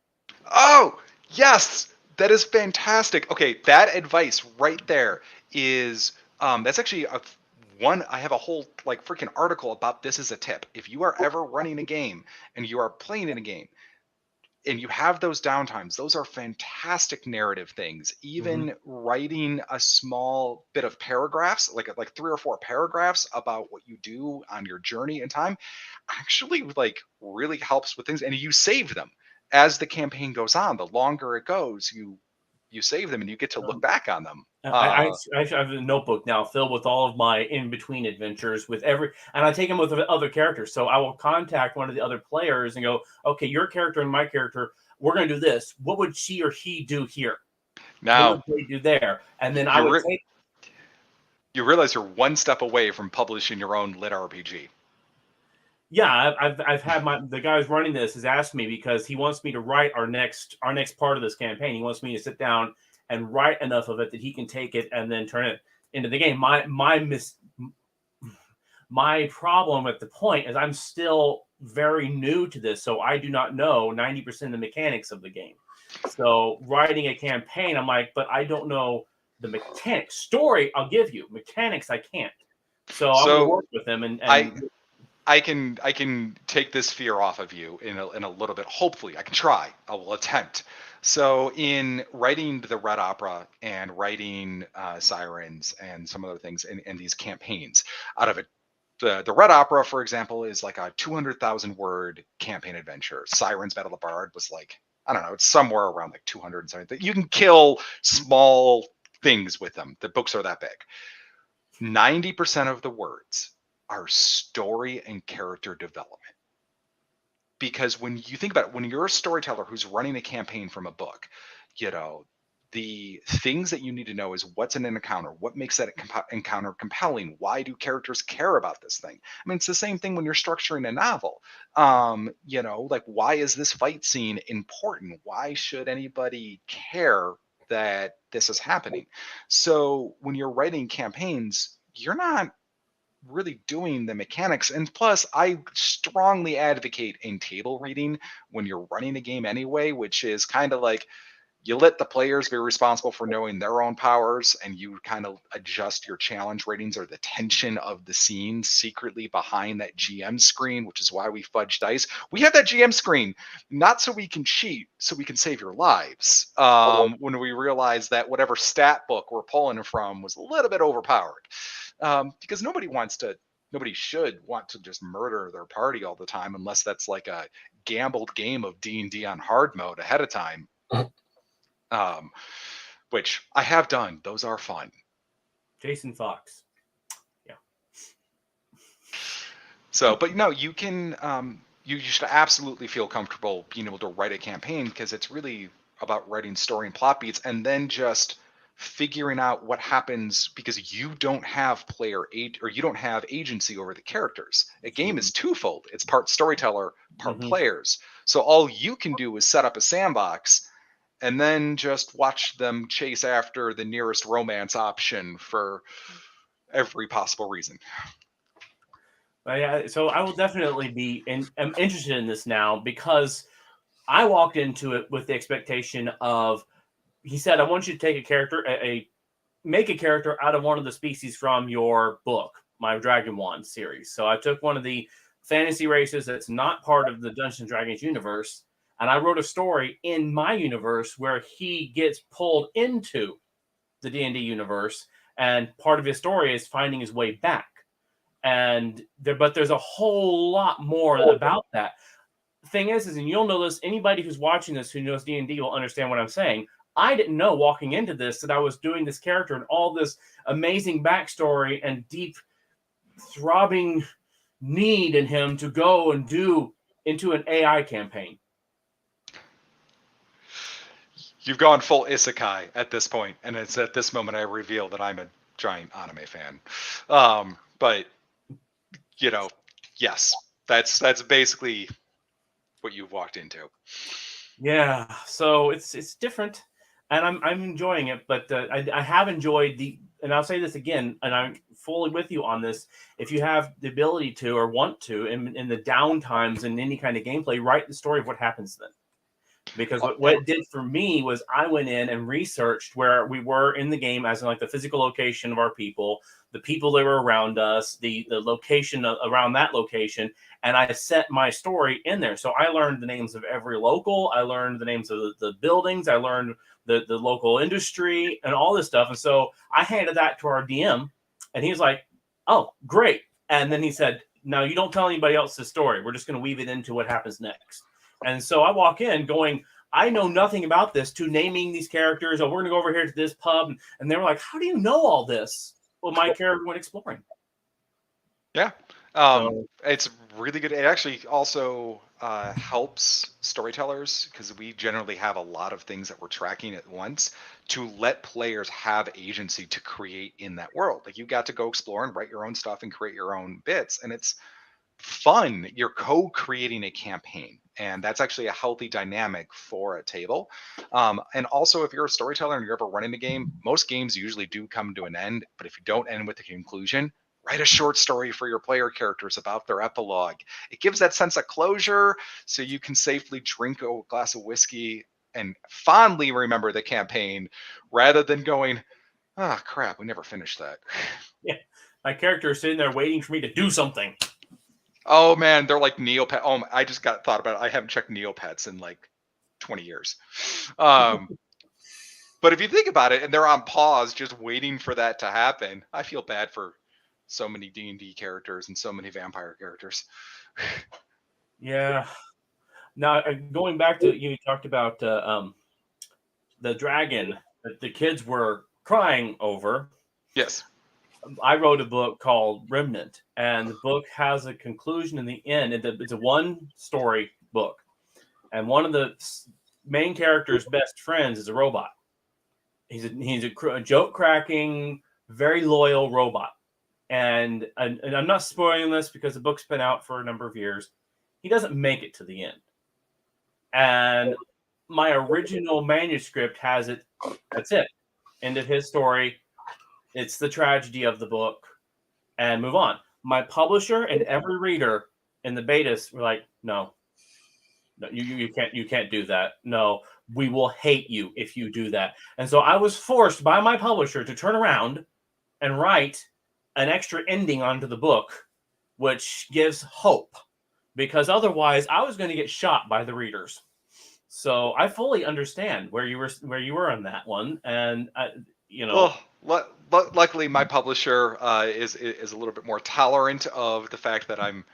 Oh, yes, that is fantastic. Okay, that advice right there is that's actually I have a whole like freaking article about this as a tip. If you are ever running a game and you are playing in a game and you have those downtimes, those are fantastic narrative things. Even writing a small bit of paragraphs, like 3 or 4 paragraphs about what you do on your journey in time, actually like really helps with things. And you save them as the campaign goes on. The longer it goes, you save them and you get to look back on them. I have a notebook now filled with all of my in-between adventures and I take them with other characters. So I will contact one of the other players and go, okay, your character and my character, we're going to do this. What would she or he do here? Now, what would they do there? And then I would take. You realize you're one step away from publishing your own lit RPG. Yeah, I've had the guy who's running this has asked me because he wants me to write our next part of this campaign. He wants me to sit down and write enough of it that he can take it and then turn it into the game. My problem at the point is I'm still very new to this, so I do not know 90% of the mechanics of the game. So writing a campaign, I'm like, but I don't know the mechanics. Story, I'll give you. Mechanics, I can't. So I'm going to work with him and I can take this fear off of you in a little bit. Hopefully, I can try. I will attempt. So, in writing the Red Opera and writing Sirens and some other things in these campaigns, out of it, the Red Opera, for example, is like a 200,000 word campaign adventure. Sirens Battle of the Bard was like, I don't know, it's somewhere around like 200 and something. You can kill small things with them. The books are that big. 90% of the words are story and character development. Because when you think about it, when you're a storyteller who's running a campaign from a book, the things that you need to know is what's in an encounter, what makes that encounter compelling, why do characters care about this thing? I mean, it's the same thing when you're structuring a novel. Like, why is this fight scene important? Why should anybody care that this is happening? So when you're writing campaigns, you're not really doing the mechanics. And plus, I strongly advocate in table reading when you're running a game anyway, which is kind of like you let the players be responsible for knowing their own powers, and you kind of adjust your challenge ratings or the tension of the scene secretly behind that GM screen, which is why we fudge dice. We have that GM screen not so we can cheat, so we can save your lives. When we realize that whatever stat book we're pulling from was a little bit overpowered. Because nobody should want to just murder their party all the time unless that's like a gambled game of D&D on hard mode ahead of time. Which I have done. Those are fun. Jason Fox. Yeah. So, but no, you can, you should absolutely feel comfortable being able to write a campaign because it's really about writing story and plot beats and then just figuring out what happens because you don't have you don't have agency over the characters. A game is twofold. It's part storyteller, part players. So all you can do is set up a sandbox and then just watch them chase after the nearest romance option for every possible reason. Yeah, so I will definitely am interested in this now because I walked into it with the expectation of, he said, I want you to take a character, make a character out of one of the species from your book, my Dragon Wand series. So I took one of the fantasy races that's not part of the Dungeons and Dragons universe, and I wrote a story in my universe where he gets pulled into the D&D universe, and part of his story is finding his way back. But there's a whole lot more about that. The thing is, and you'll know this, anybody who's watching this who knows D&D will understand what I'm saying. I didn't know walking into this that I was doing this character and all this amazing backstory and deep throbbing need in him to go and do into an AI campaign. You've gone full isekai at this point, and it's at this moment I reveal that I'm a giant anime fan. But you know, yes, that's basically what you've walked into. Yeah, so it's different, and I'm enjoying it. But I have enjoyed and I'll say this again, and I'm fully with you on this. If you have the ability to or want to, in the downtimes in any kind of gameplay, write the story of what happens then. Because what it did for me was I went in and researched where we were in the game, as in like the physical location of our people, the people that were around us, the location around that location, and I set my story in there. So I learned the names of every local, I learned the names of the buildings, I learned the local industry and all this stuff. And so I handed that to our DM, and he's like, "Oh, great!" And then he said, "Now you don't tell anybody else the story. We're just going to weave it into what happens next." And so I walk in going, I know nothing about this, to naming these characters. Oh, we're going to go over here to this pub. And they were like, how do you know all this? Well, my character went exploring. Yeah. It's really good. It actually also helps storytellers, because we generally have a lot of things that we're tracking at once, to let players have agency to create in that world. Like, you got to go explore and write your own stuff and create your own bits. And it's fun. You're co-creating a campaign, and that's actually a healthy dynamic for a table. And also, if you're a storyteller and you're ever running the game, most games usually do come to an end, but if you don't end with a conclusion, write a short story for your player characters about their epilogue. It gives that sense of closure, so you can safely drink a glass of whiskey and fondly remember the campaign, rather than going, oh crap, we never finished that. Yeah, my character is sitting there waiting for me to do something. Oh man, they're like Neopets. Oh, I just got thought about it. I haven't checked Neopets in like 20 years. But if you think about it, and they're on pause, just waiting for that to happen, I feel bad for so many D&D characters and so many vampire characters. Yeah. Now, going back to, you talked about the dragon that the kids were crying over. Yes. I wrote a book called Remnant, and the book has a conclusion in the end. It's a one-story book, and one of the main character's best friends is a robot. He's a joke-cracking, very loyal robot. And I'm not spoiling this because the book's been out for a number of years. He doesn't make it to the end. And my original manuscript has it. That's it. End of his story. It's the tragedy of the book, and move on. My publisher and every reader in the betas were like, no, you can't do that. No, we will hate you if you do that. And so I was forced by my publisher to turn around and write an extra ending onto the book, which gives hope, because otherwise I was going to get shot by the readers. So I fully understand where you were on that one, and luckily my publisher is a little bit more tolerant of the fact that I'm,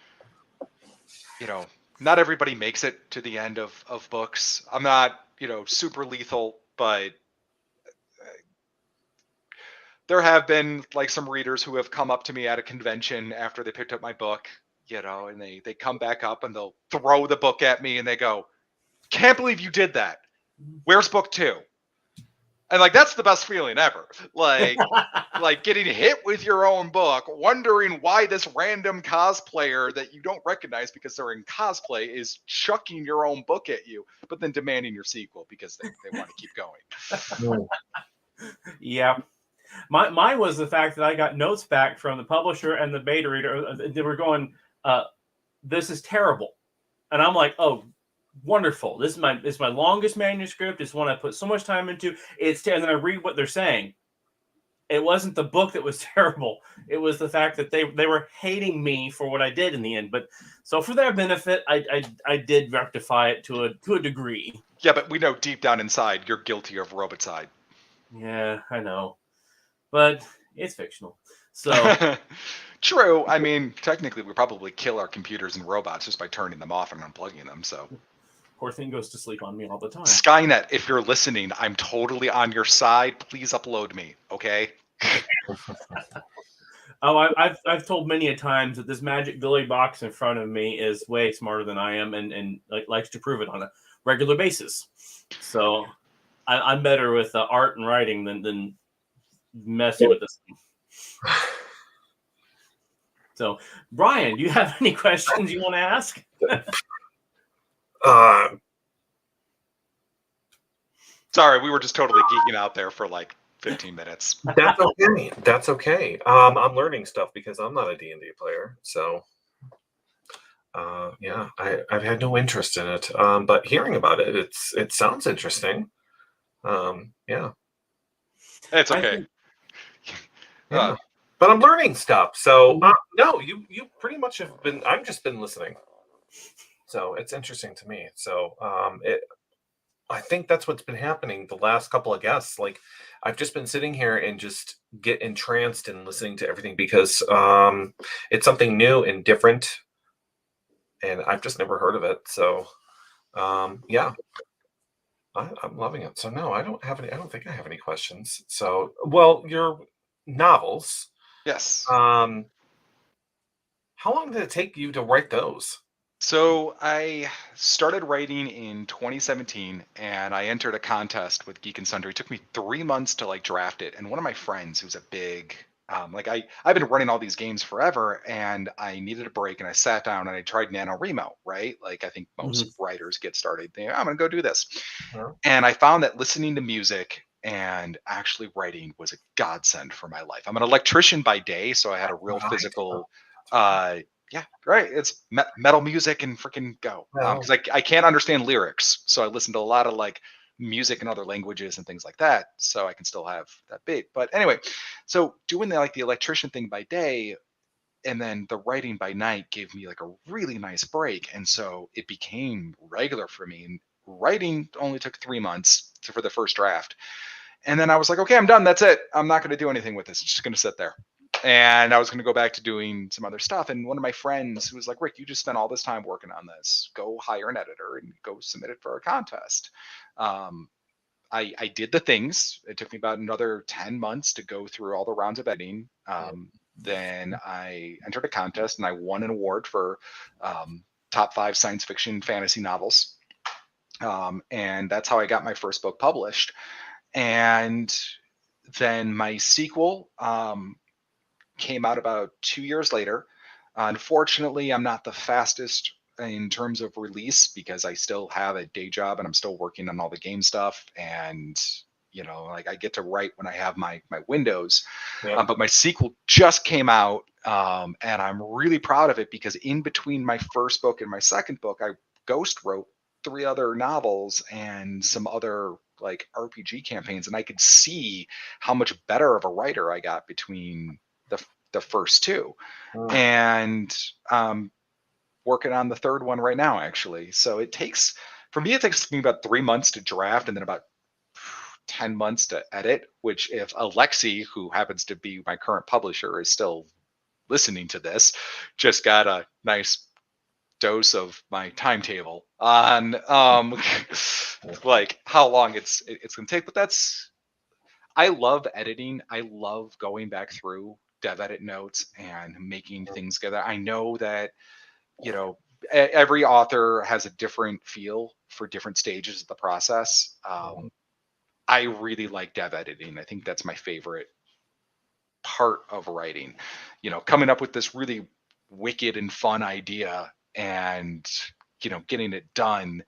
not everybody makes it to the end of books. I'm not, super lethal, but there have been like some readers who have come up to me at a convention after they picked up my book, and they come back up and they'll throw the book at me and they go, "Can't believe you did that. Where's book 2?" And like, that's the best feeling ever. Like, like getting hit with your own book, wondering why this random cosplayer that you don't recognize because they're in cosplay is chucking your own book at you, but then demanding your sequel because they want to keep going. Yeah. Mine was the fact that I got notes back from the publisher and the beta reader. They were going, "This is terrible," and I'm like, "Oh, wonderful! This is my longest manuscript. It's one I put so much time into. And then I read what they're saying. It wasn't the book that was terrible. It was the fact that they were hating me for what I did in the end. But so for their benefit, I did rectify it to a degree. Yeah, but we know deep down inside you're guilty of roboticide. Yeah, I know. But it's fictional. So true. I mean, technically, we probably kill our computers and robots just by turning them off and unplugging them. So poor thing goes to sleep on me all the time. Skynet, if you're listening, I'm totally on your side. Please upload me, okay? Oh, I've told many a times that this Magic Billy box in front of me is way smarter than I am, and likes to prove it on a regular basis. So I'm better with art and writing than messing with this. So, Brian, do you have any questions you want to ask? Sorry, we were just totally geeking out there for like 15 minutes. That's okay. That's okay. I'm learning stuff because I'm not a D&D player, so yeah, I've had no interest in it. But hearing about it, it sounds interesting. Yeah, It's okay. yeah. But I'm learning stuff. So no, you pretty much have been. I've just been listening. So it's interesting to me. So I think that's what's been happening the last couple of guests. Like I've just been sitting here and just get entranced in listening to everything because it's something new and different, and I've just never heard of it. So yeah, I'm loving it. So no, I don't have any. I don't think I have any questions. So well, your novels. Yes. How long did it take you to write those? So I started writing in 2017, and I entered a contest with Geek and Sundry. It took me 3 months to like draft it. And one of my friends, who's a big I've been running all these games forever, and I needed a break, and I sat down and I tried NaNoWriMo, right? Like I think most writers get started there. I'm gonna go do this, and I found that listening to music and actually writing was a godsend for my life. I'm an electrician by day, so I had a real physical yeah, right. It's metal music and freaking go. Because I can't understand lyrics, so I listen to a lot of like music in other languages and things like that, so I can still have that beat. But anyway, so doing the electrician thing by day, and then the writing by night gave me like a really nice break, and so it became regular for me. And writing only took 3 months for the first draft, and then I was like, okay, I'm done. That's it. I'm not going to do anything with this. It's just going to sit there. And I was going to go back to doing some other stuff. And one of my friends who was like, Rick, you just spent all this time working on this. Go hire an editor and go submit it for a contest. I did the things. It took me about another 10 months to go through all the rounds of editing. Then I entered a contest and I won an award for top 5 science fiction fantasy novels. And that's how I got my first book published. And then my sequel came out about 2 years later. Unfortunately, I'm not the fastest in terms of release because I still have a day job and I'm still working on all the game stuff. And like I get to write when I have my windows. But my sequel just came out, and I'm really proud of it because in between my first book and my second book, I ghost wrote 3 other novels and some other like RPG campaigns, and I could see how much better of a writer I got between the first 2. And working on the third one right now, actually. So it takes me about 3 months to draft and then about 10 months to edit, which if Alexi, who happens to be my current publisher, is still listening to this, just got a nice dose of my timetable on like how long it's going to take. But I love editing. I love going back through dev edit notes and making things together. I know that every author has a different feel for different stages of the process. I really like dev editing. I think that's my favorite part of writing. Coming up with this really wicked and fun idea and getting it done,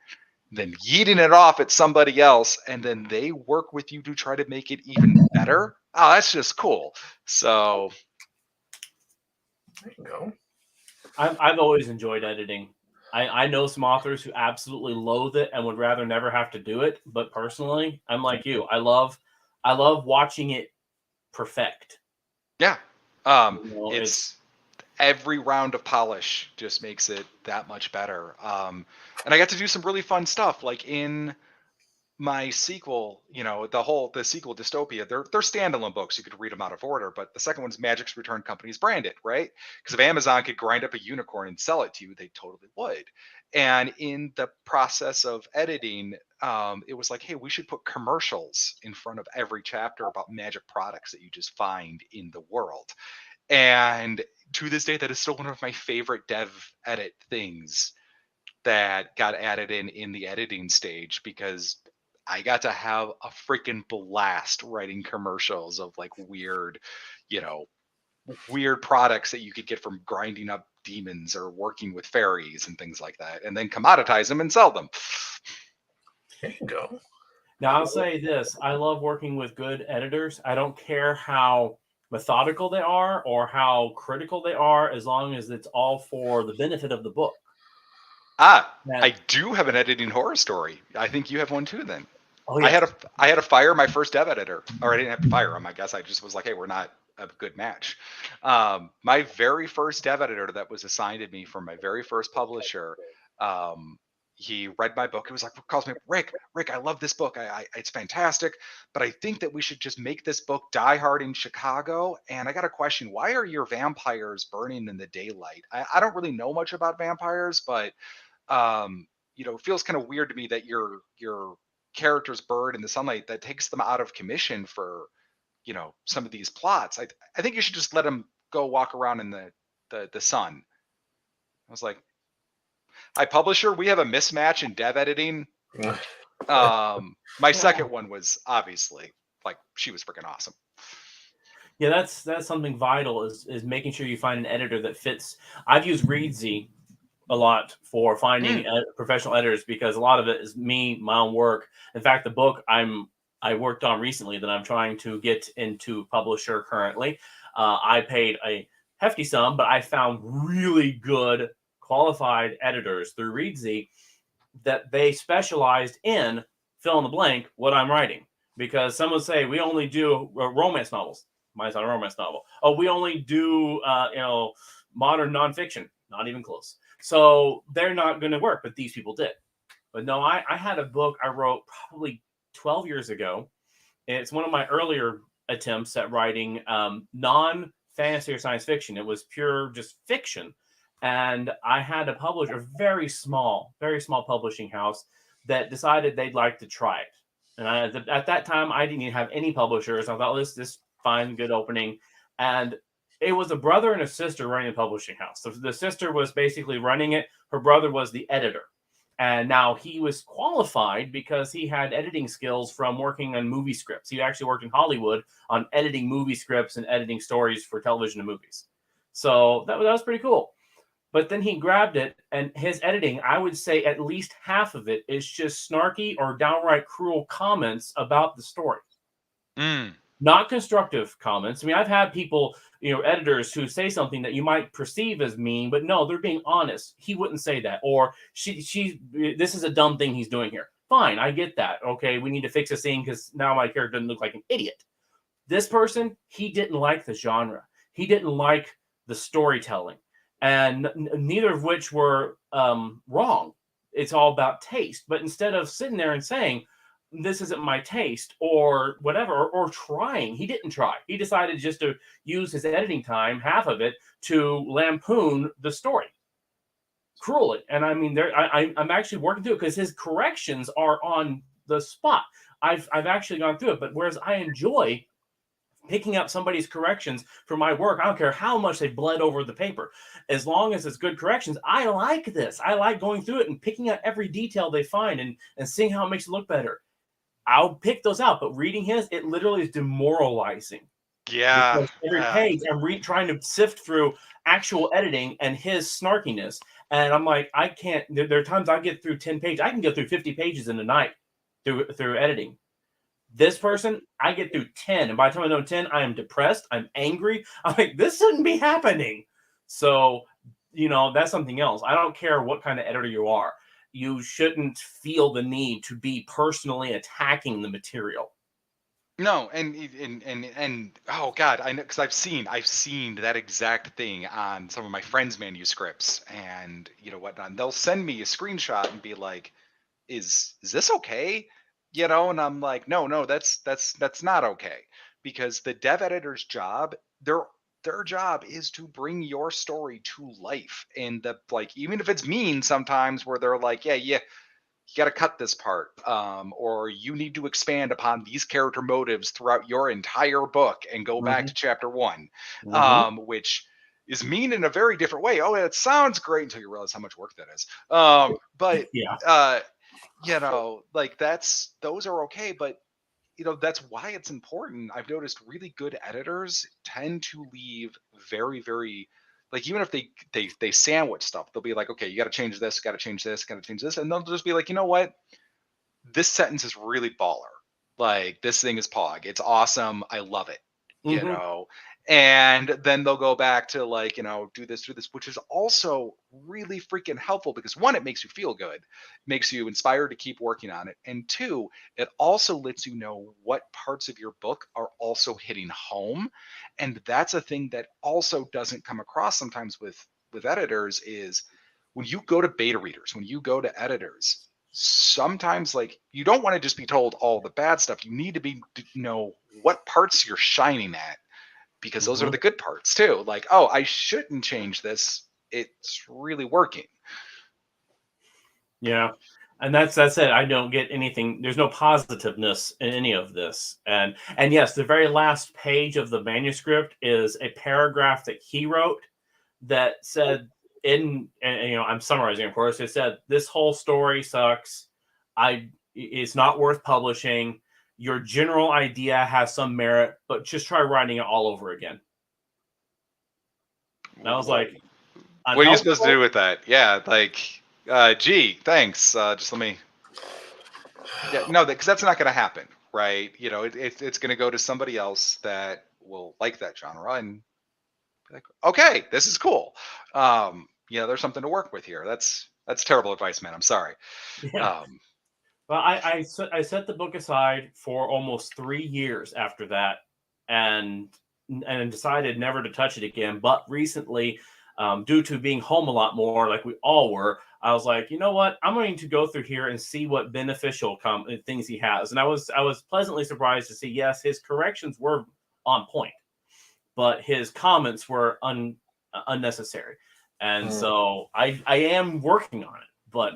then yeeting it off at somebody else, and then they work with you to try to make it even better. Oh, that's just cool. So there you go. I've always enjoyed editing. I know some authors who absolutely loathe it and would rather never have to do it. But personally, I'm like you. I love watching it perfect. Yeah. It's every round of polish just makes it that much better. And I got to do some really fun stuff, like in my sequel, the sequel Dystopia, they're standalone books. You could read them out of order, but the second one's Magic's Return Company's branded, right? Because if Amazon could grind up a unicorn and sell it to you, they totally would. And in the process of editing, it was like, hey, we should put commercials in front of every chapter about magic products that you just find in the world. And to this day, that is still one of my favorite dev edit things that got added in the editing stage, because I got to have a freaking blast writing commercials of like weird, weird products that you could get from grinding up demons or working with fairies and things like that, and then commoditize them and sell them. There you go. Now, I'll say this. I love working with good editors. I don't care how methodical they are or how critical they are, as long as it's all for the benefit of the book. I do have an editing horror story. I think you have one too then. Oh, yeah. I had to fire my first dev editor, or I didn't have to fire him. I guess I just was like, hey, we're not a good match. My very first dev editor that was assigned to me from my very first publisher, he read my book. He was like, calls me, Rick, I love this book. It's fantastic, but I think that we should just make this book Die Hard in Chicago. And I got a question. Why are your vampires burning in the daylight? I don't really know much about vampires, but it feels kind of weird to me that your characters burn in the sunlight. That takes them out of commission for, some of these plots. I think you should just let them go walk around in the sun. I was like, hi, publisher, we have a mismatch in dev editing. My second one was obviously like, she was freaking awesome. Yeah, that's something vital is making sure you find an editor that fits. I've used Reedsy a lot for finding professional editors, because a lot of it is me, my own work. In fact, the book I worked on recently that I'm trying to get into publisher currently, I paid a hefty sum, but I found really good qualified editors through Reedsy that they specialized in fill in the blank what I'm writing. Because some would say we only do romance novels. Mine's not a romance novel. Oh, we only do modern nonfiction. Not even close. So they're not going to work, but these people did. But no, I had a book I wrote probably 12 years ago. It's one of my earlier attempts at writing non-fantasy or science fiction. It was pure just fiction. And I had a publisher, a very small publishing house that decided they'd like to try it. And at that time, I didn't even have any publishers. I thought, this fine, good opening. And it was a brother and a sister running the publishing house. So the sister was basically running it. Her brother was the editor. And now he was qualified because he had editing skills from working on movie scripts. He actually worked in Hollywood on editing movie scripts and editing stories for television and movies. So that was pretty cool. But then he grabbed it, and his editing, I would say at least half of it is just snarky or downright cruel comments about the story. Not constructive comments. I mean, I've had people, editors who say something that you might perceive as mean, but no, they're being honest. He wouldn't say that. Or this is a dumb thing he's doing here. Fine, I get that. Okay, we need to fix a scene because now my character doesn't look like an idiot. This person, he didn't like the genre. He didn't like the storytelling. And neither of which were wrong. It's all about taste. But instead of sitting there and saying, this isn't my taste or whatever, or trying, he didn't try. He decided just to use his editing time, half of it, to lampoon the story cruelly. And I mean, I'm actually working through it because his corrections are on the spot. I've actually gone through it. But whereas I enjoy picking up somebody's corrections for my work, I don't care how much they bled over the paper. As long as it's good corrections, I like this. I like going through it and picking out every detail they find and seeing how it makes it look better. I'll pick those out, but reading his, it literally is demoralizing. Yeah. Because every page, I'm trying to sift through actual editing and his snarkiness. And I'm like, I can't. There are times I get through 10 pages. I can go through 50 pages in a night through editing. This person, I get through 10. And by the time I know 10, I am depressed. I'm angry. I'm like, this shouldn't be happening. So, that's something else. I don't care what kind of editor you are. You shouldn't feel the need to be personally attacking the material. No, and oh god, I know, because I've seen that exact thing on some of my friends' manuscripts, and whatnot. And they'll send me a screenshot and be like, "Is this okay?" And I'm like, "No, that's not okay," because the dev editor's job, their job is to bring your story to life, and even if it's mean sometimes, where they're like, yeah, you got to cut this part, or you need to expand upon these character motives throughout your entire book and go back to chapter 1, which is mean in a very different way. Oh, it sounds great until you realize how much work that is. But You know, like those are okay, but you know, that's why it's important. I've noticed really good editors tend to leave very, very like even if they sandwich stuff, they'll be like, okay, you got to change this, got to change this, got to change this, and they'll just be like, you know what, this sentence is really baller. Like this thing is pog. It's awesome. I love it. You Mhm. know, and then they'll go back to like, you know, do this, which is also really freaking helpful because one, it makes you feel good, makes you inspired to keep working on it, and two, it also lets you know what parts of your book are also hitting home, and that's a thing that also doesn't come across sometimes with editors is when you go to beta readers, when you go to editors, sometimes like you don't want to just be told all the bad stuff. You need to be know what parts you're shining at because those are Mhm. the good parts too. Like, oh, I shouldn't change this. It's really working. Yeah. And that's it. I don't get anything. There's no positiveness in any of this. And yes, the very last page of the manuscript is a paragraph that he wrote that said and I'm summarizing, of course. It said this whole story sucks. It's not worth publishing. Your general idea has some merit, but just try writing it all over again. And I was like, What are you supposed to unhelpful. do with that? Yeah, like, gee, thanks. Just let me. Yeah, no, because that's not going to happen, right? You know, it's going to go to somebody else that will like that genre and be like, okay, this is cool. You know, there's something to work with here. That's terrible advice, man. I'm sorry. Yeah. Um, Well, I set the book aside for almost 3 years after that, and and decided never to touch it again. But recently, due to being home a lot more, like we all were, I was like, you know what? I'm going to go through here and see what beneficial things he has. And I was pleasantly surprised to see yes, his corrections were on point, but his comments were unnecessary. And so I am working on it, but.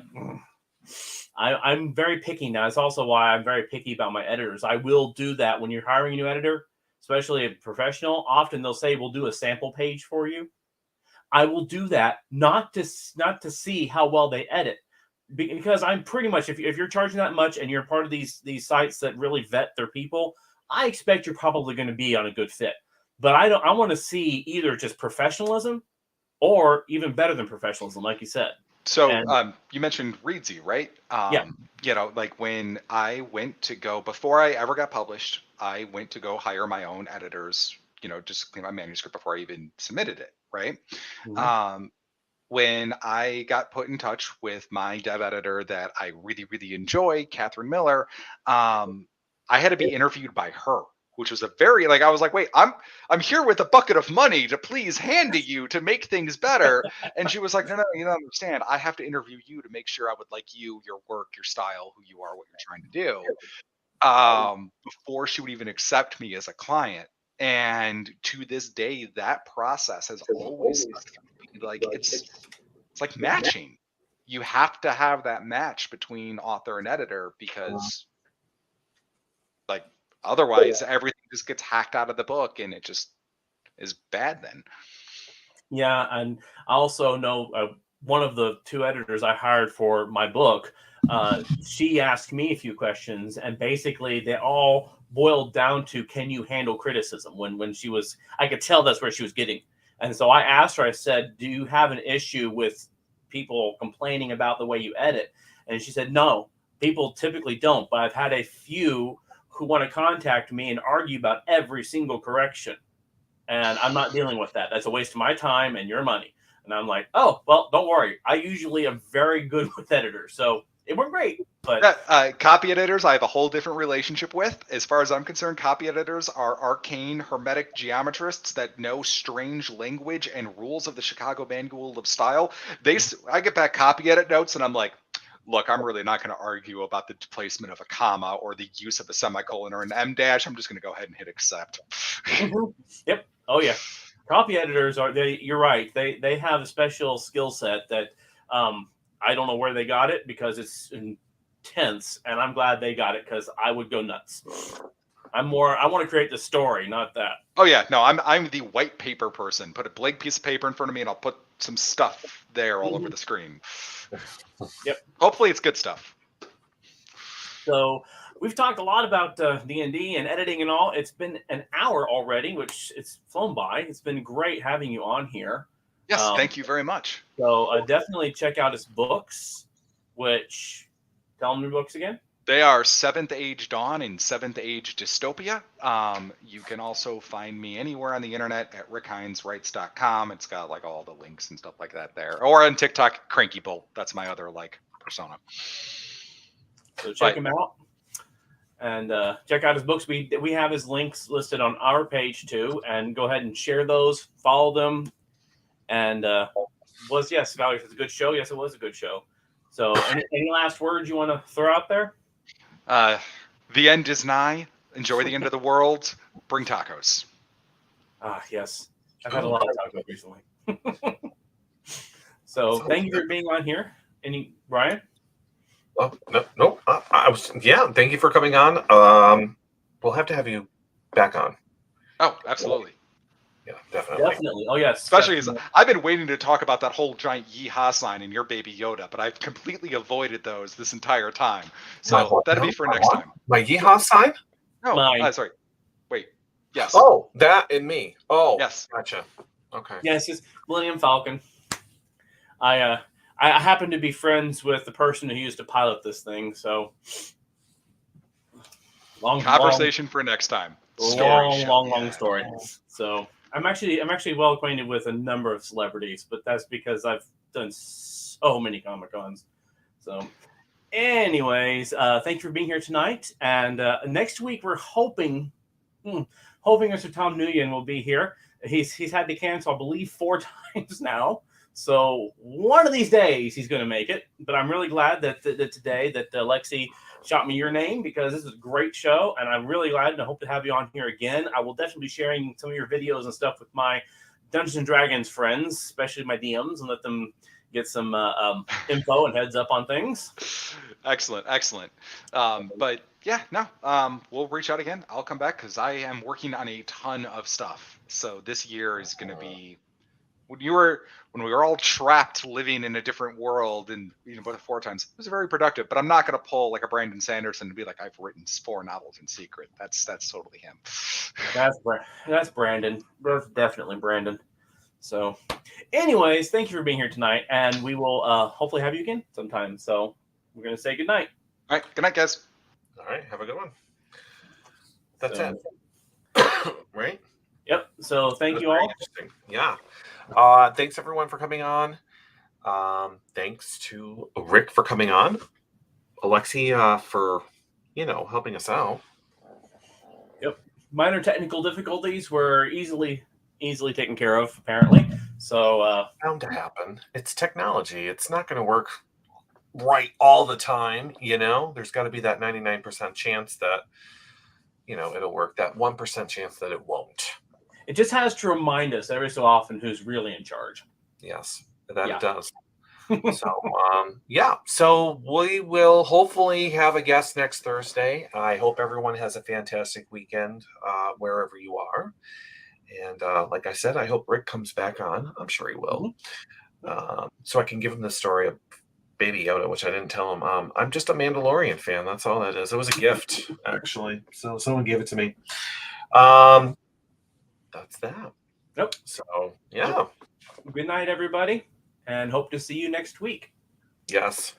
I'm very picky now. It's also why I'm very picky about my editors. I will do that when you're hiring a new editor, especially a professional. Often they'll say we'll do a sample page for you. I will do that not to see how well they edit, because I'm pretty much if you're charging that much and you're part of these sites that really vet their people, I expect you're probably going to be on a good fit. But I want to see either just professionalism or even better than professionalism, like you said. So And you mentioned Reedsy, right? yeah. You know, like when I went to go before I ever got published, I went to go hire my own editors. You know, just clean my manuscript before I even submitted it, right? Mhm. Um, when I got put in touch with my dev editor that I really, really enjoy, Catherine Miller, I had to be interviewed by her, which was a very like I was like, wait, I'm here with a bucket of money to please hand to you to make things better. And she was like, no, you don't understand. I have to interview you to make sure I would like you, your work, your style, who you are, what you're trying to do. Before she would even accept me as a client. And to this day, that process has always stuck through me. Like it's like matching. You have to have that match between author and editor because like otherwise everything just gets hacked out of the book and it just is bad then. Yeah, and I also know one of the two editors I hired for my book. She asked me a few questions, and basically they all boiled down to, "Can you handle criticism?" When she was, I could tell that's where she was getting. And so I asked her. I said, "Do you have an issue with people complaining about the way you edit?" And she said, "No, people typically don't, but I've had a few who want to contact me and argue about every single correction." And I'm not dealing with that. That's a waste of my time and your money. And I'm like, oh, well, don't worry. I usually am very good with editors. So it went great. But Copy editors, I have a whole different relationship with. As far as I'm concerned, copy editors are arcane, hermetic geometrists that know strange language and rules of the Chicago Manual of Style. I get back copy edit notes, and I'm like, look, I'm really not going to argue about the placement of a comma or the use of a semicolon or an em dash. I'm just going to go ahead and hit accept. yep. Oh, yeah. Copy editors you're right. They have a special skill set that I don't know where they got it because it's intense. And I'm glad they got it because I would go nuts. I want to create the story, not that. Oh yeah, no, I'm the white paper person. Put a blank piece of paper in front of me, and I'll put some stuff there all over the screen. Yep. Hopefully, it's good stuff. So we've talked a lot about D&D and editing and all. It's been an hour already, which it's flown by. It's been great having you on here. Yes, thank you very much. So definitely check out his books, which, tell them your books again. They are Seventh Age Dawn and Seventh Age Dystopia. You can also find me anywhere on the internet at rickheinzwrites.com. It's got like all the links and stuff like that there. Or on TikTok, Cranky Bolt. That's my other like persona. So check him out. And check out his books. We have his links listed on our page too. And go ahead and share those, follow them. And yes, Valerie, it's a good show. Yes, it was a good show. So any last words you want to throw out there? The end is nigh. Enjoy the end of the world. Bring tacos. Ah, yes. I've had a lot of tacos recently. So thank you for being on here. Brian? Oh, no. Thank you for coming on. We'll have to have you back on. Oh, absolutely. Yeah, definitely. Oh, yes. Especially as I've been waiting to talk about that whole giant yeehaw sign and your baby Yoda, but I've completely avoided those this entire time. So that'll be for next time. My yeehaw sign? No, sorry. Wait. Yes. Oh, that and me. Oh, yes. Gotcha. Okay. Yes, it's Millennium Falcon. I happen to be friends with the person who used to pilot this thing, so long conversation for next time. Long story. So I'm actually well acquainted with a number of celebrities, but that's because I've done so many Comic Cons. So, anyways, thank you for being here tonight. And next week we're hoping Mr. Tom Nguyen will be here. He's had to cancel, I believe, 4 times now. So one of these days he's going to make it. But I'm really glad that today that Lexi shot me your name, because this is a great show, and I'm really glad and I hope to have you on here again. I will definitely be sharing some of your videos and stuff with my Dungeons and Dragons friends, especially my DMs, and let them get some info and heads up on things. Excellent. But yeah, no, we'll reach out again. I'll come back because I am working on a ton of stuff. So this year is going to be when we were all trapped living in a different world, and both 4 times, it was very productive. But I'm not going to pull like a Brandon Sanderson and be like, I've written 4 novels in secret. That's totally him. That's Brandon. That's definitely Brandon. So, anyways, thank you for being here tonight, and we will hopefully have you again sometime. So we're going to say good night. All right, good night, guys. All right, have a good one. That's it. Right? Yep. So thank you all. Yeah. Thanks everyone for coming on. Thanks to Rick for coming on. Alexi for helping us out. Yep. Minor technical difficulties were easily taken care of, apparently. So bound to happen. It's technology. It's not going to work right all the time. There's got to be that 99% chance that it'll work. That 1% chance that it won't. It just has to remind us every so often who's really in charge. Yes, that it does. So we will hopefully have a guest next Thursday. I hope everyone has a fantastic weekend wherever you are. And like I said, I hope Rick comes back on. I'm sure he will. So I can give him the story of Baby Yoda, which I didn't tell him. I'm just a Mandalorian fan. That's all that is. It was a gift, actually. So someone gave it to me. That's that. Yep. So, yeah. Good night, everybody, and hope to see you next week. Yes.